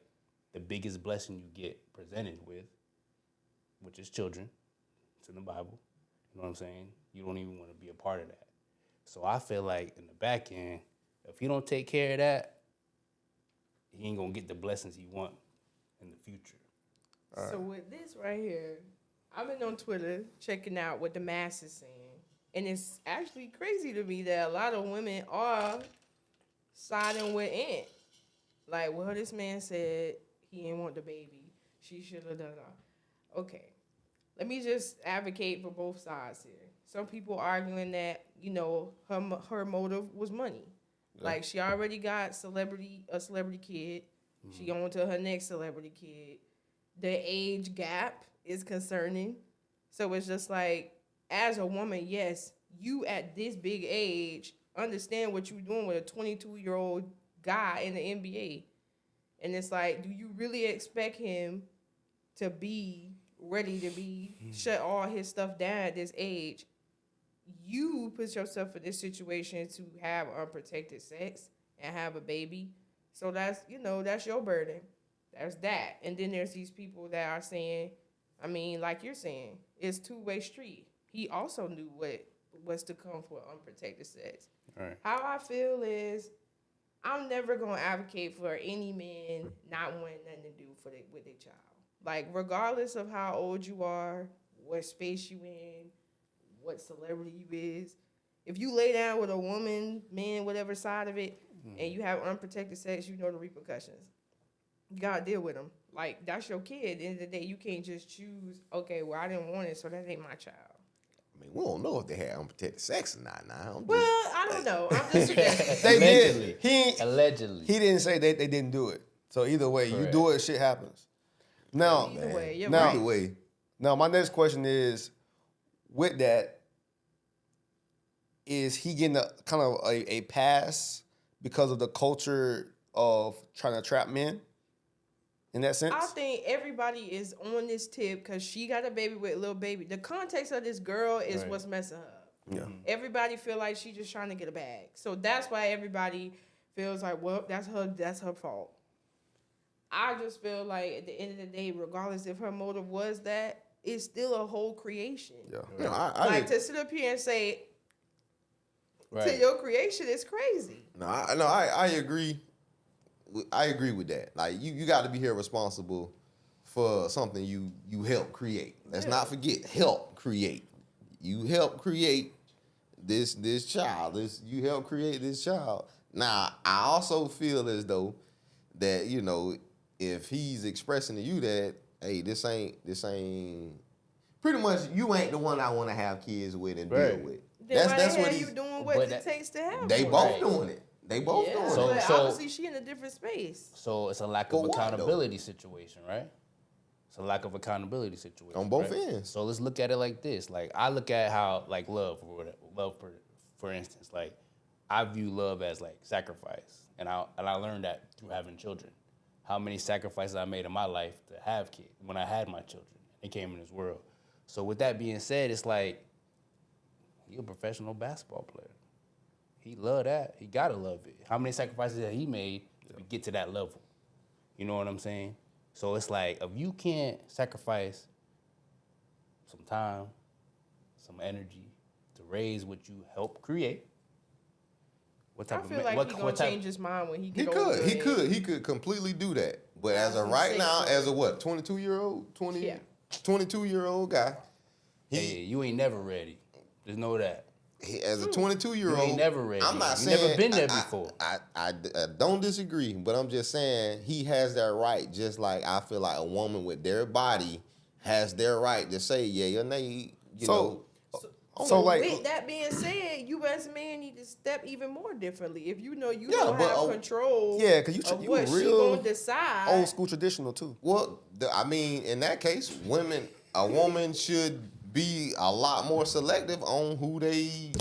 the biggest blessing you get presented with, which is children, it's in the Bible, you know what I'm saying? You don't even want to be a part of that. So I feel like in the back end, if he don't take care of that, he ain't gonna get the blessings he want in the future. So with this right here, I've been on Twitter checking out what the mass is saying. And it's actually crazy to me that a lot of women are siding with Ant. Like, well, this man said he didn't want the baby. She should have done that. Okay. Let me just advocate for both sides here. Some people arguing that, her motive was money. Yeah. Like, she already got a celebrity kid. Mm-hmm. She on to her next celebrity kid. The age gap is concerning. So it's just like, as a woman, yes, you at this big age understand what you're doing with a 22-year-old guy in the NBA. And it's like, do you really expect him to be ready to be shut all his stuff down at this age? You put yourself in this situation to have unprotected sex and have a baby. So that's, that's your burden. That's that. And then there's these people that are saying, I mean, like you're saying, it's two-way street. He also knew what was to come for unprotected sex. Right. How I feel is I'm never going to advocate for any man not wanting nothing to do with their child. Like, regardless of how old you are, what space you in, what celebrity you is, if you lay down with a woman, man, whatever side of it, and you have unprotected sex, you know the repercussions. You got to deal with them. Like, that's your kid. At the end of the day, you can't just choose, okay, well, I didn't want it, so that ain't my child. I mean, we don't know if they had unprotected sex or not. Now, Well, I don't know. I'm just suggesting. They Allegedly. did. Allegedly. He didn't say they didn't do it. So either way, you Correct. do it, shit happens. Now, Either way, you're now- right. either way, now my next question is, with that, is he getting a kind of a pass because of the culture of trying to trap men? In that sense, I think everybody is on this tip because she got a baby with a little baby. The context of this girl is Right. what's messing her up. Yeah. Everybody feel like she's just trying to get a bag. So that's why everybody feels like, well, that's her fault. I just feel like at the end of the day, regardless if her motive was that, it's still a whole creation. Yeah. you know, I Like to sit up here and say to Right. your creation is crazy. I agree. I agree with that. Like you got to be here responsible for something you help create. Let's not forget help create. You help create this child. You help create this child. Now I also feel as though that if he's expressing to you that hey this ain't pretty much you ain't the one I want to have kids with and deal Right. with. Then why That's the what hell you he's. doing what but it that- takes to have They one? both Right. doing it. They both Yeah, doing So- it. but so- obviously she in a different space. So it's a lack But of why, though? accountability situation, right? It's a lack of accountability situation On both right? ends. So let's look at it like this. Like I look at how like love, for instance, like I view love as like sacrifice, and I learned that through having children. How many sacrifices I made in my life to have kids when I had my children. They came in this world. So with that being said, it's like you're a professional basketball player. He loved that. He gotta love it. How many sacrifices that he made to get to that level? You know what I'm saying? So it's like if you can't sacrifice some time, some energy to raise what you help create, what I type feel of like what, he what gonna type? change his mind when he He get older. he could completely do that. But as of I'm right saying now, so. as a what, 22-year-old guy, Hey, you ain't never ready. Just know that. as a 22-year-old, You ain't never ready. I'm not You saying never been there before. I don't disagree, but I'm just saying he has that right. Just like I feel like a woman with their body has their right to say yeah or nay. You know. So like, with that being said, you as a man need to step even more differently. If you know you Yeah, don't but, have control yeah, 'cause you of what she real gonna decide. old school traditional too. Well, I mean, in that case, a woman should be a lot more selective on who they,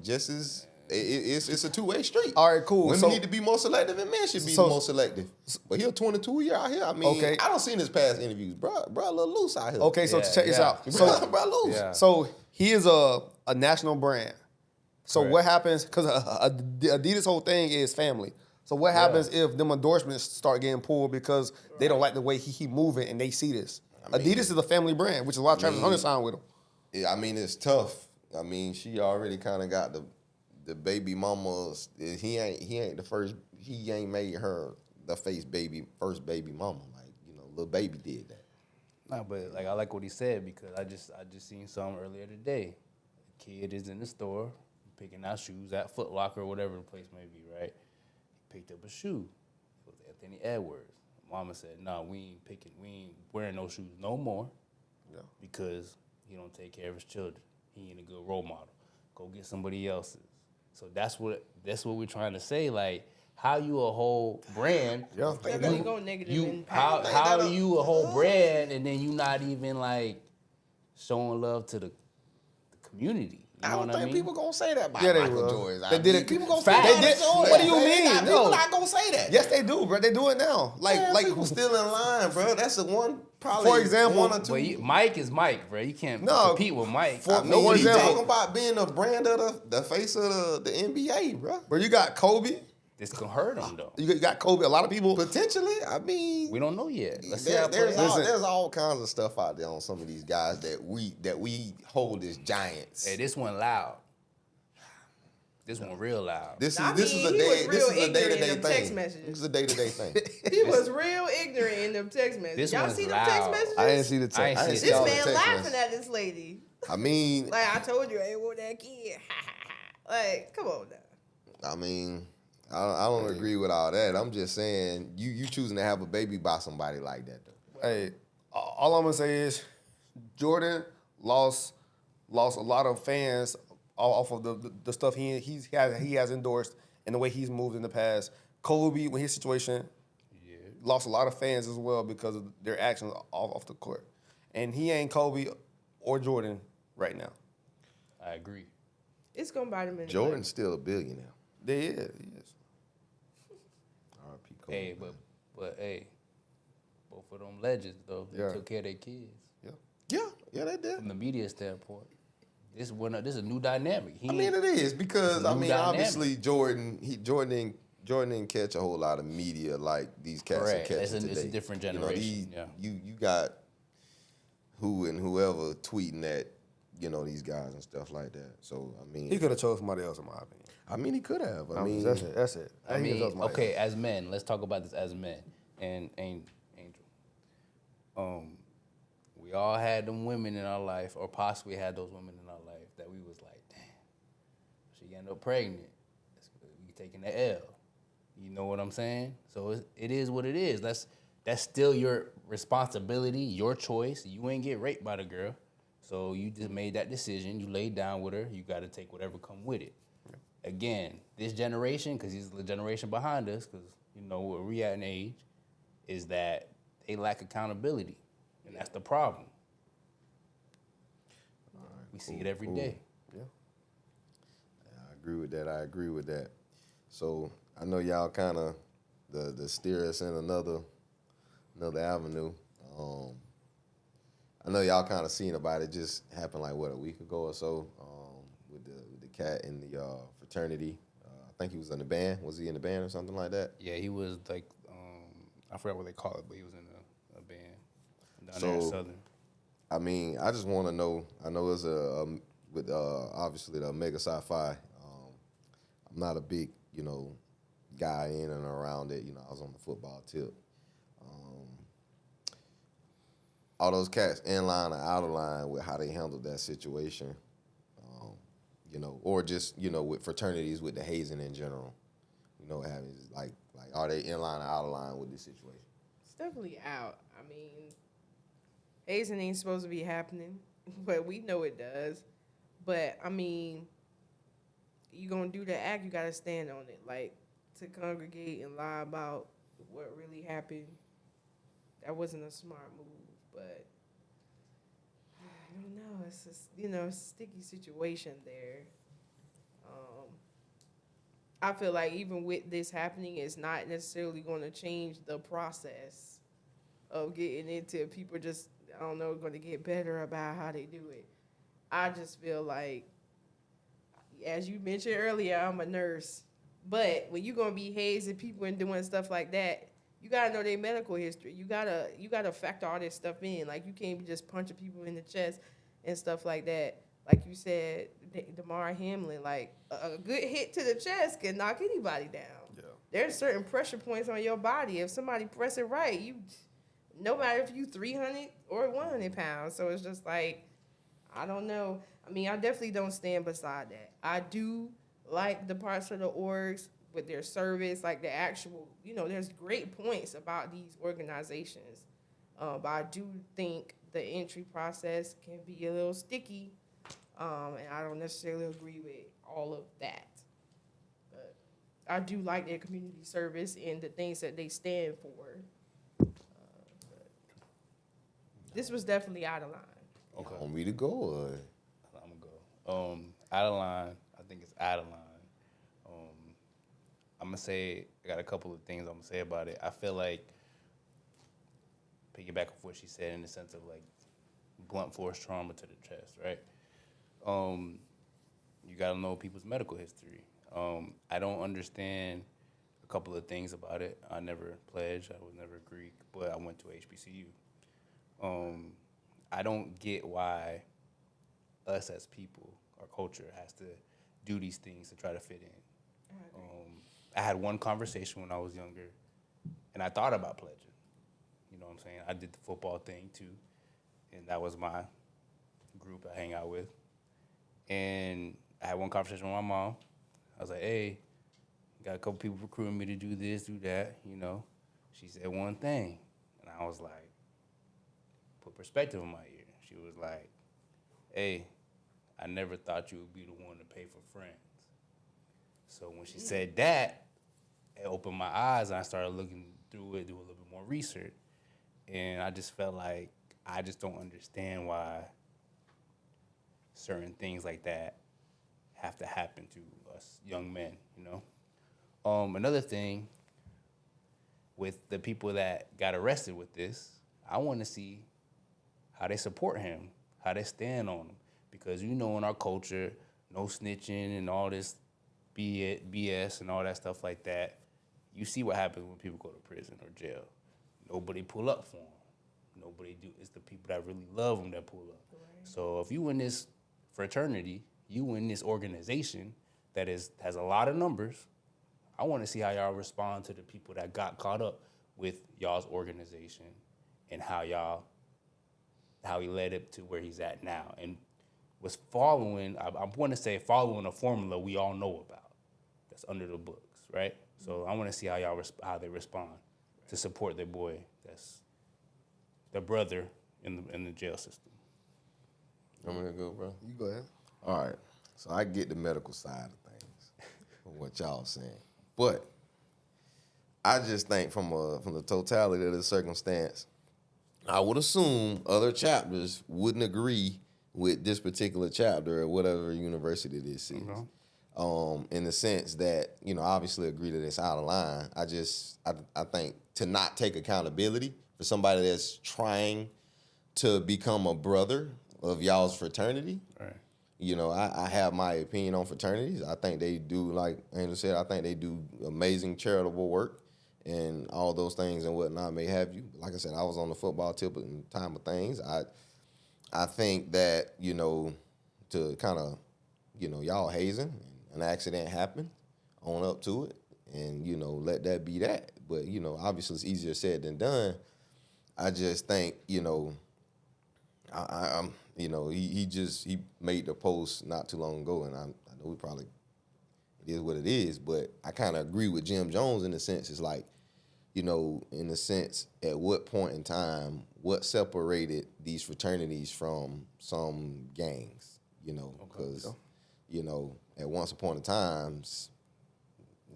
just as it's a two-way street. All right, cool. Women So- need to be more selective, and men should be So- more selective. But he's 22 year out here. I mean, Okay. I don't seen his past interviews, bro. Bro, a little loose out here. Okay, so Yeah, check this yeah. out. bro, So bro, loose. Yeah. So he is a national brand. So Correct. what happens? Because Adidas' whole thing is family. So what happens if them endorsements start getting pulled because they don't like the way he moving and they see this? Adidas is a family brand, which is why Travis Hunter signed with him. Yeah, I mean, it's tough. I mean, she already kind of got the baby mamas. He ain't the first. He ain't made her the first baby mama. Like little baby did that. Nah, but like I like what he said because I just seen something earlier today. The kid is in the store picking out shoes at Foot Locker or whatever the place may be, right? He picked up a shoe. It was Anthony Edwards. Mama said, "No, we ain't wearing those shoes no more." Yeah. Because he don't take care of his children. He ain't a good role model. Go get somebody else's. So that's what we're trying to say. Like, how you a whole brand? Yeah. Definitely go negative You impact. how are you a whole brand and then you not even like showing love to the community? You I know don't what I think mean? people gonna say that about Yeah, they Michael will. Jordan. They did it. People gonna Facts. say They did. Jordan. What do you They mean? not- No. People not gonna say that. Yes, they do, bro. They do it now. Like People still in line, bro. That's the one. Probably For example, one or two. But Mike is Mike, bro. You can't No, compete with Mike. for- I no, mean, for you example- talking about being the brand of the face of the NBA, bro. bro, you got Kobe. This can hurt him though. You got Kobe. A lot of people. Potentially, I mean, We don't know yet. Let's see how it there's plays. there's all kinds of stuff out there on some of these guys that we hold as giants. Hey, this one loud. This one real loud. This I is mean, a he was day. This real is a day to ignorant day in them text thing. messages. This is a day to day thing. He was real ignorant in them text messages. This Y'all one's see them loud. text messages? I didn't see the I text. ain't I see ain't it. see all This the man text laughing messages. at this lady. I mean, Like, I told you I ain't want that kid. Like, come on now. I mean, I don't agree with all that. I'm just saying you choosing to have a baby by somebody like that though. Hey, all I'm gonna say is Jordan lost a lot of fans off of the stuff he has endorsed and the way he's moved in the past. Kobe, with his situation, lost a lot of fans as well because of their actions off the court. And he ain't Kobe or Jordan right now. I agree. It's gonna bite him in the Jordan's still a billionaire. He is. R.I.P. Kobe. Hey, but hey, both of them legends though. They Yeah. took care of their kids. Yeah, they did. From the media standpoint, this is a new dynamic. I mean, it is because It's a new dynamic. obviously Jordan didn't catch a whole lot of media like these cats are Correct. catching It's a today. different You know, generation, yeah. you got who and whoever tweeting at these guys and stuff like that. So I mean, He could have chose somebody else, in my opinion. he could have. I mean, that's it. That's it. I He could've mean, chose somebody okay, else. as men, let's talk about this as men. And Angel, we all had them women in our life, or possibly had those women in our life that we was like, damn, she ended up pregnant. We taking the L. You know what I'm saying? So it is what it is. That's still your responsibility, your choice. You ain't get raped by the girl. So you just made that decision. You laid down with her. You got to take whatever come with it. Again, this generation, because he's the generation behind us, because where we at in age, is that they lack accountability, and that's the problem. We see it every day. I agree with that. So I know y'all kind of the steer us in another avenue. I know y'all kind of seen about it. Just happened like a week ago or so with the cat in the fraternity. I think he was in the band. Was he in the band or something like that? Yeah, he was like, I forgot what they call it, but he was in a band down there in So, Southern. I mean, I just want to know. I know it's with obviously the Omega Sci-Fi. I'm not a big guy in and around it. I was on the football tip. All those cats in line or out of line with how they handled that situation, or just with fraternities with the hazing in general. Having like are they in line or out of line with this situation? It's definitely out. I mean, hazing ain't supposed to be happening, but we know it does. But I mean, you gonna do the act, you gotta stand on it. Like, to congregate and lie about what really happened, that wasn't a smart move. But I don't know. It's just, a sticky situation there. I feel like even with this happening, it's not necessarily going to change the process of getting into people just, going to get better about how they do it. I just feel like, as you mentioned earlier, I'm a nurse. But when you're going to be hazing people and doing stuff like that, you got to know their medical history. You gotta factor all this stuff in. Like, you can't be just punching people in the chest and stuff like that. Like you said, Damar Hamlin, like, a good hit to the chest can knock anybody down. Yeah. There's certain pressure points on your body. If somebody press it right, no matter if you 300 or 100 pounds. So it's just like, I don't know. I mean, I definitely don't stand beside that. I do like the parts of the orgs with their service, like the actual, there's great points about these organizations. But I do think the entry process can be a little sticky. And I don't necessarily agree with all of that. But I do like their community service and the things that they stand for. But this was definitely out of line. Want me to go? Or? I'm gonna go. Out of line. I think it's out of line. I'm gonna say I got a couple of things I'm gonna say about it. I feel like piggyback off what she said in the sense of like blunt force trauma to the chest, right? You gotta know people's medical history. I don't understand a couple of things about it. I never pledged. I was never Greek, but I went to HBCU. I don't get why us as people, our culture, has to do these things to try to fit in. I had one conversation when I was younger, and I thought about pledging. You know what I'm saying? I did the football thing too, and that was my group I hang out with. And I had one conversation with my mom. I was like, hey, got a couple people recruiting me to do this, do that, you know. She said one thing, and I was like, put perspective in my ear. She was like, hey, I never thought you would be the one to pay for friends. So when she said that, it opened my eyes, and I started looking through it, do a little bit more research. And I just felt like I just don't understand why certain things like that have to happen to us young men, you know? Another thing, with the people that got arrested with this, I want to see how they support him, how they stand on him. Because you know in our culture, no snitching and all this BS and all that stuff like that, you see what happens when people go to prison or jail. Nobody pull up for them. Nobody do. It's the people that really love them that pull up. Right. So if you in this fraternity, you in this organization that has a lot of numbers, I want to see how y'all respond to the people that got caught up with y'all's organization and how he led it to where he's at now. And was following, I want to say following a formula we all know about that's under the books, right? So I want to see how how they respond to support their boy that's their brother in the jail system. I'm gonna go, bro. You go ahead. All right. So I get the medical side of things from what y'all saying. But I just think from the totality of the circumstance, I would assume other chapters wouldn't agree with this particular chapter at whatever university this is. In the sense that, you know, obviously agree that it's out of line. I think to not take accountability for somebody that's trying to become a brother of y'all's fraternity. Right. You know, I have my opinion on fraternities. I think they do, like Angel said, I think they do amazing charitable work and all those things and whatnot may have you. Like I said, I was on the football tip in time of things. I think that, you know, to kind of, you know, y'all hazing, an accident happened, own up to it, and, you know, let that be that. But, you know, obviously it's easier said than done. I just think, you know, I'm you know, he made the post not too long ago, and I know it is what it is, but I kind of agree with Jim Jones in the sense it's like, you know, in the sense at what point in time, what separated these fraternities from some gangs, you know, because, you know, at once upon a time,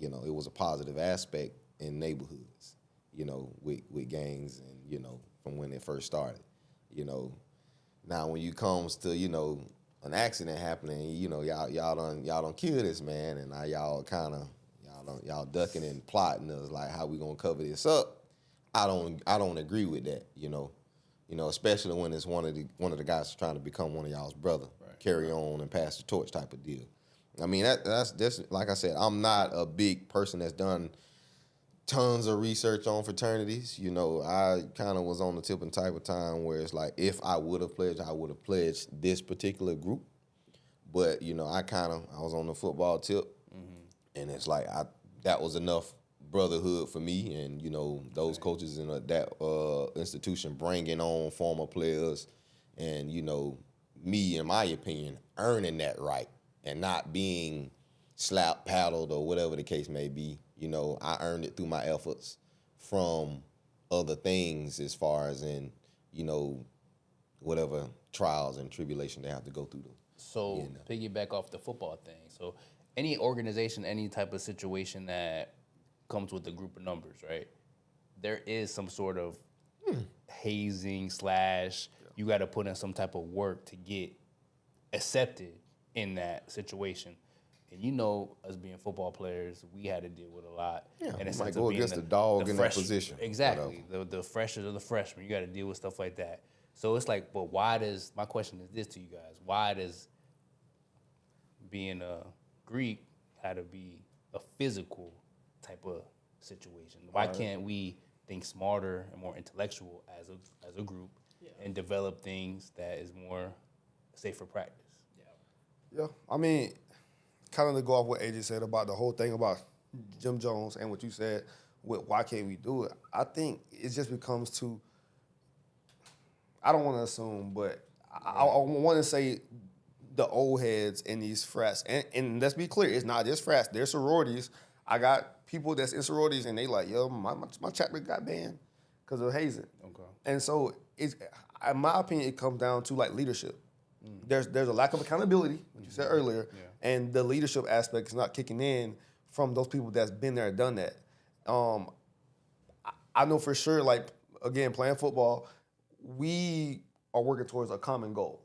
you know, it was a positive aspect in neighborhoods, you know, with gangs and, you know, from when it first started, you know. Now, when you comes to, you know, an accident happening, you know, y'all done kill this man, and now y'all ducking and plotting us like how we gonna cover this up. I don't agree with that, you know, especially when it's one of the guys trying to become one of y'all's brother, right. Carry on and pass the torch type of deal. I mean that's like I said, I'm not a big person that's done tons of research on fraternities. You know, I kind of was on the tip and type of time where it's like, if I would have pledged this particular group. But, you know, I was on the football tip, and it's like that was enough brotherhood for me. And, you know, those coaches in that institution bringing on former players and, you know, me, in my opinion, earning that right and not being slapped, paddled, or whatever the case may be. You know, I earned it through my efforts from other things as far as in, you know, whatever trials and tribulation they have to go through. So piggyback off the football thing. So any organization, any type of situation that comes with a group of numbers, right? There is some sort of hazing / you got to put in some type of work to get accepted in that situation. And you know, us being football players, we had to deal with a lot. Yeah, and you it might go against the dog in that position. Exactly. The freshers or the freshmen, you got to deal with stuff like that. So it's like, but my question is this to you guys: why does being a Greek had to be a physical type of situation? Why can't we think smarter and more intellectual as a group and develop things that is more safer practice? Yeah, I mean, kind of to go off what AJ said about the whole thing about Jim Jones and what you said with why can't we do it, I think it just becomes too, I don't want to assume, but I want to say the old heads in these frats, and let's be clear, it's not just frats, there's sororities. I got people that's in sororities and they like, yo, my chapter got banned because of hazing. Okay. And so, in my opinion, it comes down to like leadership. There's a lack of accountability, what you said earlier, and the leadership aspect is not kicking in from those people that's been there and done that. I know for sure, like, again, playing football, we are working towards a common goal.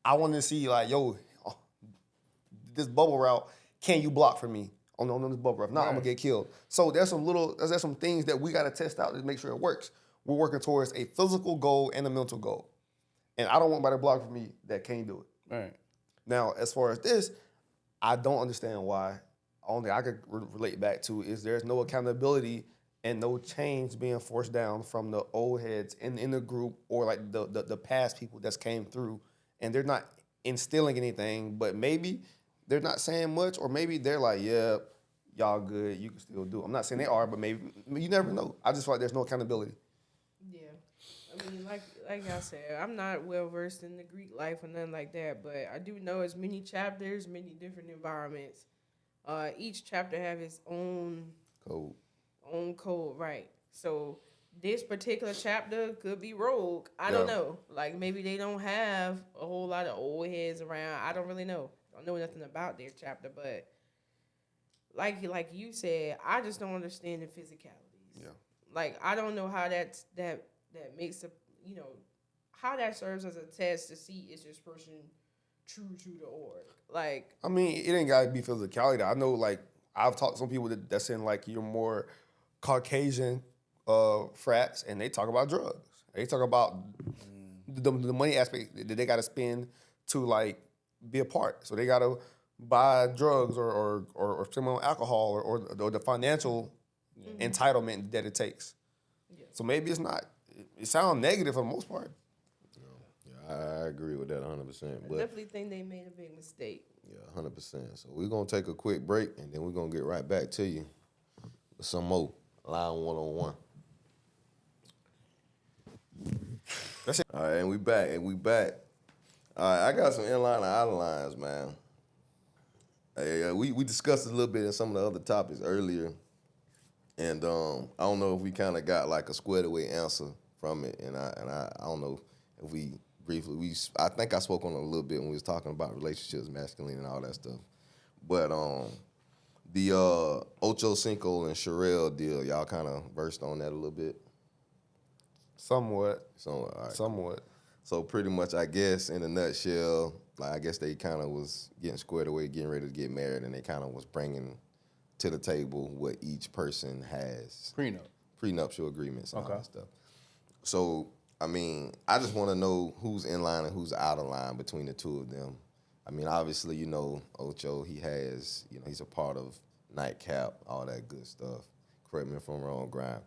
I want to see, like, yo, this bubble route, can you block for me on this bubble route? If not, I'm going to get killed. So there's some things that we got to test out to make sure it works. We're working towards a physical goal and a mental goal. And I don't want anybody to block for me that can't do it. Right. Now, as far as this, I don't understand why. Only I could relate back to is there's no accountability and no change being forced down from the old heads in the group or like the past people that's came through, and they're not instilling anything, but maybe they're not saying much, or maybe they're like, yeah, y'all good, you can still do it. I'm not saying they are, but maybe you never know. I just feel like there's no accountability. Yeah. I mean, like I said, I'm not well versed in the Greek life or nothing like that, but I do know it's many chapters, many different environments. Each chapter have its own code, right? So this particular chapter could be rogue. I don't know. Like maybe they don't have a whole lot of old heads around. I don't really know. I don't know nothing about their chapter, but like you said, I just don't understand the physicalities. Yeah. Like I don't know how that makes how that serves as a test to see is this person true to the org. Like, I mean, it ain't gotta be physicality. I know, like, I've talked to some people that's in like your more Caucasian frats, and they talk about drugs. They talk about the money aspect that they gotta spend to like be a part. So they gotta buy drugs or spend on alcohol or the financial entitlement that it takes. Yeah. So maybe it's not. It sounds negative for the most part. I agree with that 100%. But I definitely think they made a big mistake. Yeah, 100%. So we're going to take a quick break, and then we're going to get right back to you with some more Line 101. That's it. All right, and we back. All right, I got some inline and outer lines, man. Hey, we discussed it a little bit in some of the other topics earlier, and I don't know if we kind of got like a squared away answer from it, and I don't know if we briefly I think I spoke on it a little bit when we was talking about relationships, masculine, and all that stuff. But the Ocho Cinco and Sherelle deal, y'all kind of versed on that a little bit. Somewhat. All right. Somewhat. So pretty much, I guess in a nutshell, like I guess they kind of was getting squared away, getting ready to get married, and they kind of was bringing to the table what each person has. Prenuptial agreements and all that stuff. So, I mean, I just want to know who's in line and who's out of line between the two of them. I mean, obviously, you know, Ocho, he has, you know, he's a part of Nightcap, all that good stuff. Correct me if I'm wrong, Grind.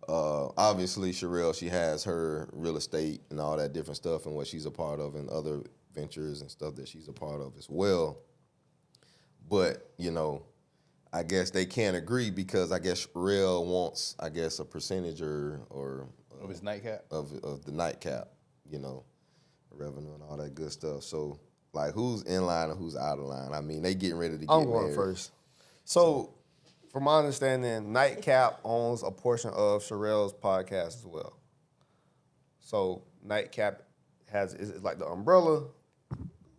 Obviously, Sherelle, she has her real estate and all that different stuff and what she's a part of and other ventures and stuff that she's a part of as well. But, you know, I guess they can't agree because I guess Sherelle wants, I guess, a percentage or of his nightcap? Of the nightcap, you know, revenue and all that good stuff. So, like, who's in line and who's out of line? I mean, they getting ready to get married. I'm going first. So, from my understanding, Nightcap owns a portion of Sherelle's podcast as well. So, Nightcap is like the umbrella.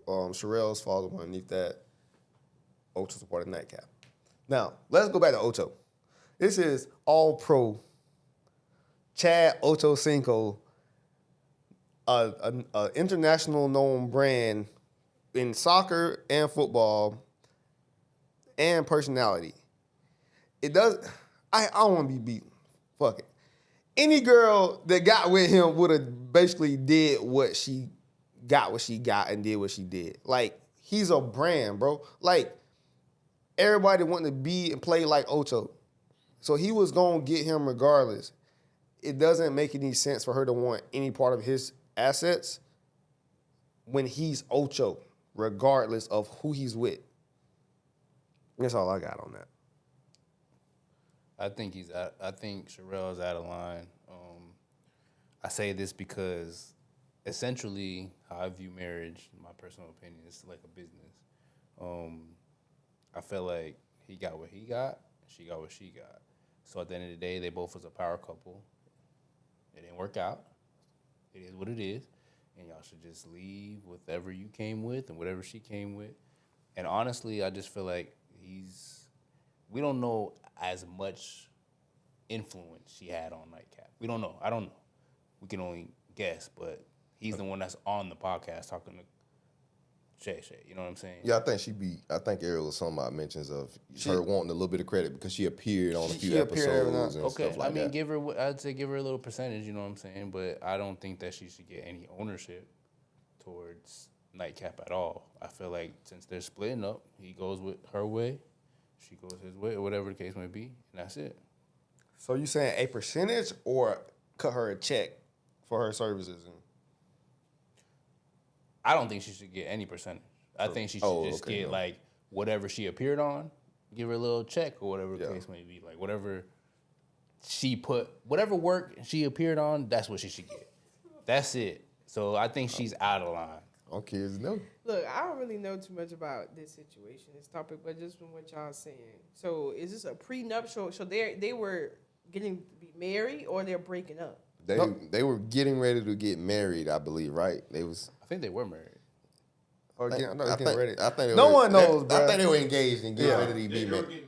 Sherelle's falls underneath that. Ocho's a part of Nightcap. Now, let's go back to Ocho. This is all pro Chad Ocho Cinco, an international known brand in soccer and football and personality, it does. I don't want to be beaten. Fuck it. Any girl that got with him would have basically did what she got and did what she did. Like, he's a brand, bro. Like, everybody wanted to be and play like Ocho. So he was going to get him regardless. It doesn't make any sense for her to want any part of his assets when he's Ocho, regardless of who he's with. That's all I got on that. I think Sherelle's out of line. I say this because essentially how I view marriage, in my personal opinion, is like a business. I feel like he got what he got, she got what she got. So at the end of the day, they both was a power couple. It didn't work out. It is what it is. And y'all should just leave whatever you came with and whatever she came with. And honestly, I just feel like we don't know as much influence she had on Nightcap. We don't know. I don't know. We can only guess, but he's the one that's on the podcast talking to Shay. You know what I'm saying? Yeah, I think Ariel was talking about mentions of her wanting a little bit of credit because she appeared on a few episodes and stuff like that. I'd say give her a little percentage, you know what I'm saying? But I don't think that she should get any ownership towards Nightcap at all. I feel like since they're splitting up, he goes with her way, she goes his way, or whatever the case may be, and that's it. So you saying a percentage or cut her a check for her services? I don't think she should get any percentage. I think she should get like whatever she appeared on, give her a little check or whatever the case may be. Like whatever work she appeared on, that's what she should get. That's it. So I think she's out of line. All kids know. Look, I don't really know too much about this situation, this topic, but just from what y'all saying. So is this a prenuptial? So they were getting to be married or they're breaking up? They were getting ready to get married, I believe, right? I think they were married. No one knows, bro. I think they were engaged and getting ready to be married.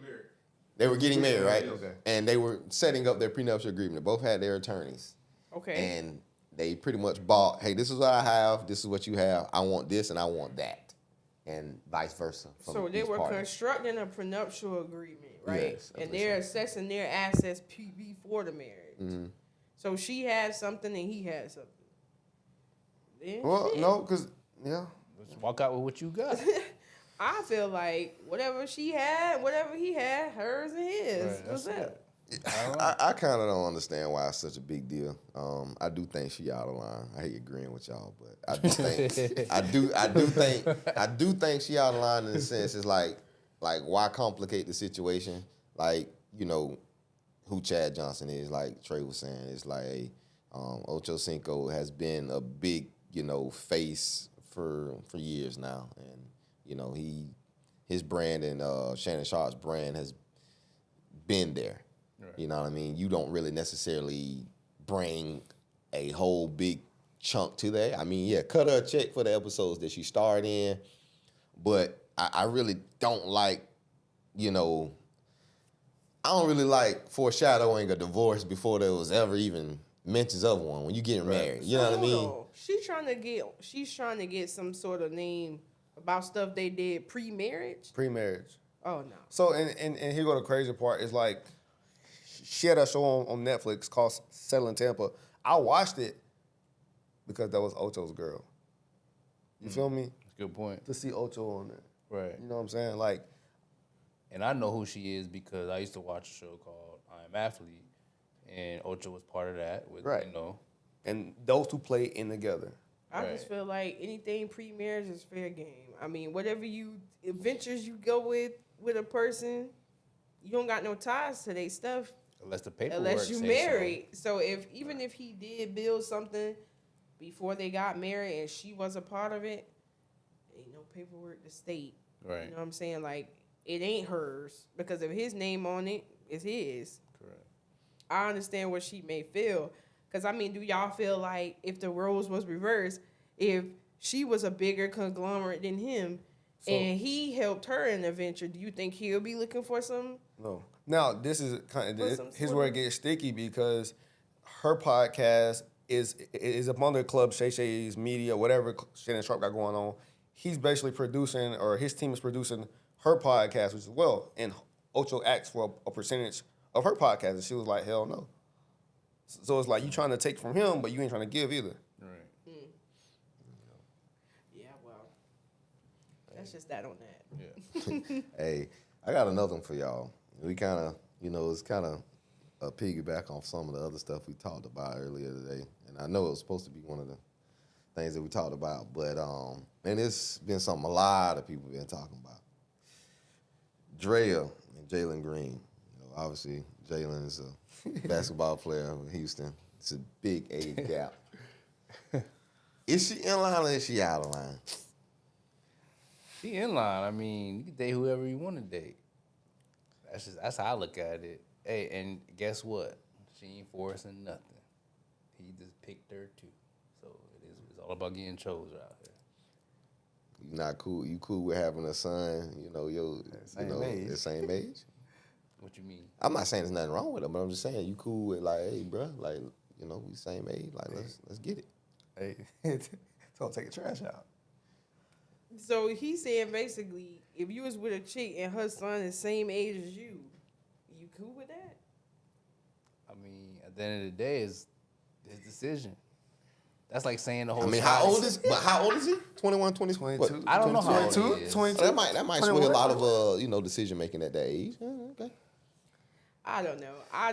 They were getting married, right? Okay. And they were setting up their prenuptial agreement. They both had their attorneys. Okay. And they pretty much bought, hey, this is what I have, this is what you have, I want this and I want that. And vice versa. So they were constructing a prenuptial agreement, right? Yes, and they're assessing their assets before the marriage. Mm-hmm. So she had something and he had something. No, because, Just walk out with what you got. I feel like whatever she had, whatever he had, hers and his. Right, What's that? I kind of don't understand why it's such a big deal. I do think she out of line. I hate agreeing with y'all, but I do think I do think she out of line in the sense it's like why complicate the situation? Like, you know, who Chad Johnson is, like Trey was saying, it's like Ocho Cinco has been a big, you know, face for years now, and you know his brand and Shannon Sharp's brand has been there. Right. You know what I mean? You don't really necessarily bring a whole big chunk to that. I mean, yeah, cut her a check for the episodes that she starred in, but I really don't like, you know, I don't really like foreshadowing a divorce before there was ever even mentions of one when you getting married. You know what I mean? She's trying to get some sort of name about stuff they did pre-marriage. Pre-marriage. Oh no. So and here go the crazy part is like she had a show on Netflix called Settling Tampa. I watched it because that was Ocho's girl. You feel me? That's a good point. To see Ocho on there. Right. You know what I'm saying? Like, and I know who she is because I used to watch a show called I Am Athlete, and Ocho was part of that. With, right. You know. And those two play in together. I just feel like anything pre-marriage is fair game. I mean, whatever adventures you go with a person, you don't got no ties to their stuff. Unless you married. So even if he did build something before they got married and she was a part of it, ain't no paperwork to state. Right. You know what I'm saying? Like, it ain't hers because if his name on it, it's his. Correct. I understand what she may feel. Because, I mean, do y'all feel like if the roles was reversed, if she was a bigger conglomerate than him and he helped her in the venture, do you think he'll be looking for some? No. Now, this is kind of, here's where it gets sticky because her podcast is up under Club Shay Shay's media, whatever Shannon Sharp got going on. he's basically producing, or his team is producing her podcast as well. And Ocho asked for a percentage of her podcast, and she was like, hell no. So it's like you trying to take from him, but you ain't trying to give either. Right. Yeah, well, that's just that on that. Yeah. Hey, I got another one for y'all. We kind of, it's kind of a piggyback on some of the other stuff we talked about earlier today. And I know it was supposed to be one of the things that we talked about, but and it's been something a lot of people been talking about. Drea and Jalen Green. Obviously, Jalen is a basketball player with Houston. It's a big age gap. Is she in line or is she out of line? She in line. I mean, you can date whoever you want to date. That's how I look at it. Hey, and guess what? She ain't forcing nothing. He just picked her too. So it's all about getting chose out here. You not cool? You cool with having a son? The same age? What you mean? I'm not saying there's nothing wrong with him, but I'm just saying you cool with like, hey, bro, like we same age, like let's get it. Hey, so take the trash out. So he's saying basically, if you was with a chick and her son is same age as you cool with that? I mean, at the end of the day, it's his decision. That's like saying the whole. I mean, how old is he? 21, 22? 22. I don't know how old 22, he is. 22. That might sway a lot of decision making at that age. Okay. I don't know. I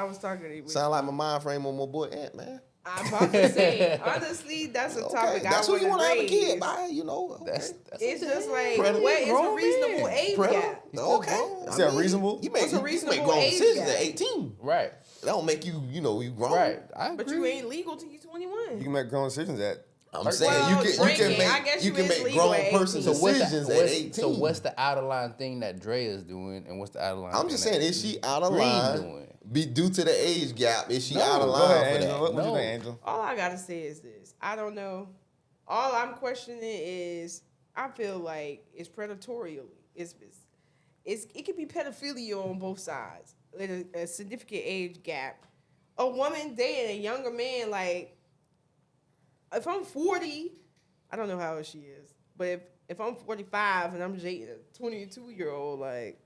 was talking to you. Sound like my mind frame on my boy Ant, man. I'm about to say, honestly, that's a topic That's I who you want to have a raise. kid by, Okay. That's It's just like, Predator. what is a Grown reasonable man. age Predator? gap? Okay. Is that reasonable? You What's a make reasonable grown age decisions gap? at 18. right. That don't make you, you grown. Right. I agree. But you ain't legal till you're 21. You can make grown decisions at. I'm saying Well, you drinking, can I make guess you you can is make legal grown at person 18. decisions at 18. So what's the out of line thing that Dre is doing, and what's the out of line? I'm thing just that saying, is she out of Green line? doing? Due to the age gap, is she out of Go line ahead, for Angel. that? What you No. think, Angel? All I gotta say is this: I don't know. All I'm questioning is, I feel like it's predatorial. It could be pedophilia on both sides. A significant age gap. A woman dating a younger man, like if I'm 40, I don't know how old she is, but if I'm 45 and I'm dating a 22-year-old, like.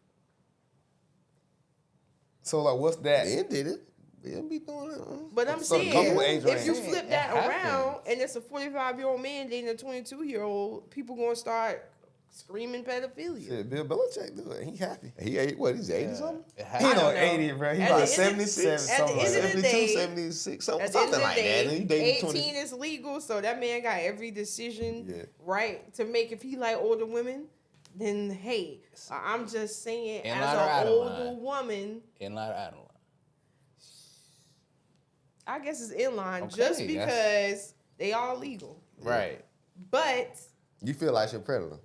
So, like, what's that? Ben did it. Ben be doing it. But I'm So the saying, couple age if you range. flip It that happens. around and it's a 45-year-old man dating a 22-year-old, people gonna start screaming pedophilia. Shit, Bill Belichick do it. He happy. He ate what? He's 80 something. It He happens. don't know know. 80, bro. He At about the end of- 77, at the something end like of the that. 72, day- 76, At the end something of like the that. And he day, dated 18 20. is legal, so that man got every decision Yeah. right to make. If he like older women, then hey, I'm just saying, In as line or out an of older line? woman, In line or out of line? I guess it's in line Okay, just that's- because they all legal. Right. But You feel like you're a predator.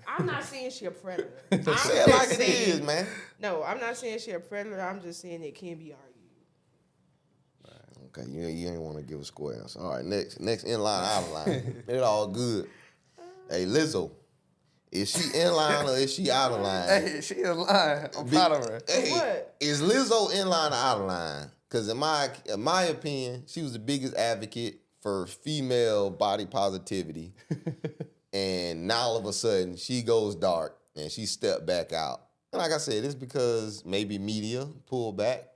I'm not saying she a predator. Say it like it saying- is, man. No, I'm not saying she a predator. I'm just saying it can be argued. Okay, you ain't want to give a square answer. All right, next in line, out of line. It all good. Hey, Lizzo, is she in line or is she out of line? Hey, she in line. I'm proud of her. Hey, What? is Lizzo in line or out of line? Because in my opinion, she was the biggest advocate for female body positivity. And now all of a sudden, she goes dark and she stepped back out. And like I said, it's because maybe media pulled back.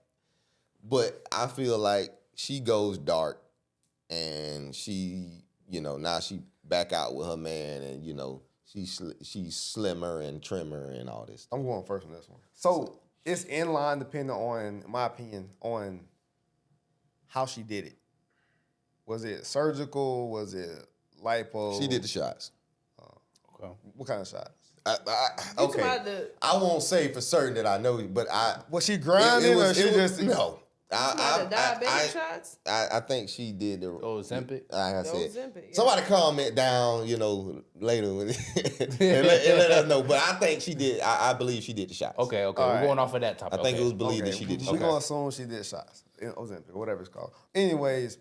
But I feel like she goes dark and she, now she back out with her man and, she's slimmer and trimmer and all this. I'm going first on this one. So it's in line depending on, in my opinion, on how she did it. Was it surgical? Was it lipo? She did the shots. Okay. What kind of shots? You talking Okay. about the- I won't say for certain that I know, but Was she grinding or she just... no. about the diabetic shots? I think she did the. Oh, Ozempic? Like I The said, Ozempic, yeah. somebody comment down, later and let us know. But I think she did. I believe she did the shots. Okay. All We're right. going off of that topic. I think okay. it was believed that she did the We're shots. going to assume she did shots. Ozempic, whatever it's called. Anyways,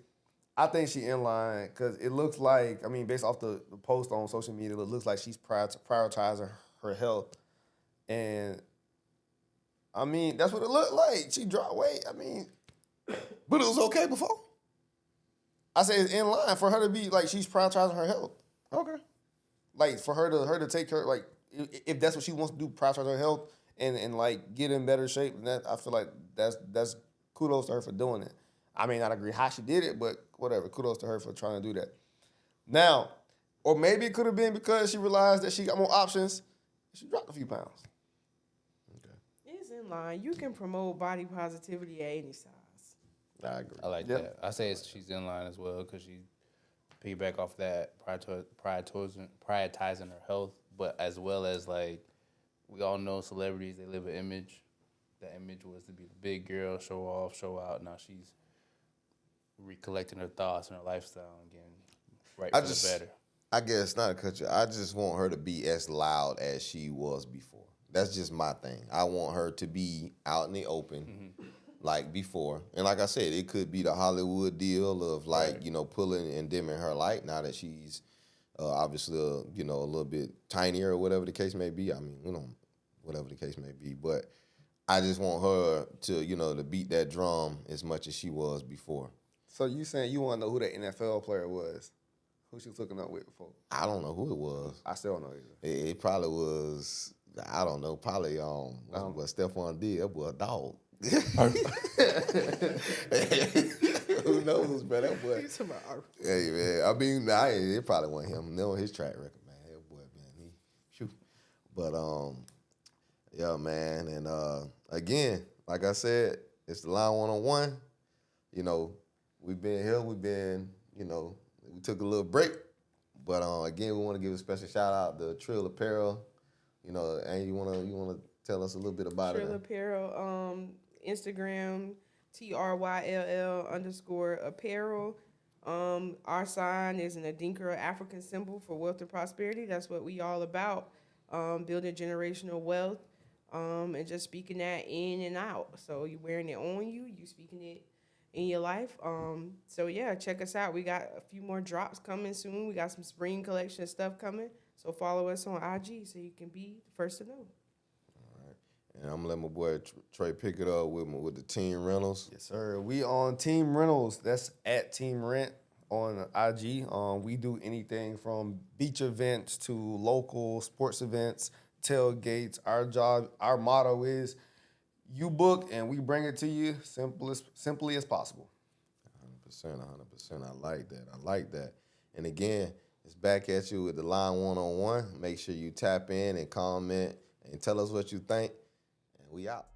I think she in line because it looks like, based off the post on social media, it looks like she's prioritizing her health. And, that's what it looked like. She dropped weight. But it was okay before. I say it's in line for her to be like she's prioritizing her health. Okay. like for her to take her, like if that's what she wants to do, prioritize her health and like get in better shape, and that I feel like that's kudos to her for doing it. I may not agree how she did it, but whatever. Kudos to her for trying to do that. Now, or maybe it could have been because she realized that she got more options. She dropped a few pounds. It's in line. You can promote body positivity at any size. I agree. I like that. I say she's in line as well because she piggyback off that, prioritizing her health, but as well as like we all know celebrities, they live an image. That image was to be the big girl, show off, show out. Now she's recollecting her thoughts and her lifestyle and getting right for the better. I guess not to cut you. I just want her to be as loud as she was before. That's just my thing. I want her to be out in the open like before. And like I said, it could be the Hollywood deal of like, you know, pulling and dimming her light now that she's obviously, you know, a little bit tinier or whatever the case may be. I mean, you know, whatever the case may be. But I just want her to, you know, to beat that drum as much as she was before. So you saying you want to know who that NFL player was? Who she was hooking up with before? I don't know who it was. I still don't know either. It probably was, I don't know, probably what Stephon did. That boy a dog. Who knows, man? That boy. Hey, man. I mean, it probably wasn't him. Knowing his track record, man. That boy, man, he shoot. But yeah, man. And again, like I said, it's the Line 101. You know, we've been here. We've been, you know, we took a little break. But again, we want to give a special shout out to Trill Apparel. You know, and you wanna tell us a little bit about Trill it? Apparel, Instagram, TRYLL_apparel. Our sign is an Adinkra African symbol for wealth and prosperity. That's what we all about. Building generational wealth, and just speaking that in and out. So you wearing it on you, you speaking it in your life. So yeah, check us out. We got a few more drops coming soon. We got some spring collection stuff coming. So follow us on IG so you can be the first to know. And I'm gonna let my boy Trey pick it up with the Team Rentals. Yes, sir. We on Team Rentals. That's at Team Rent on IG. We do anything from beach events to local sports events, tailgates. Our motto is you book and we bring it to you simply as possible. 100%. I like that. And again, it's back at you with the Line 101. Make sure you tap in and comment and tell us what you think. And we out.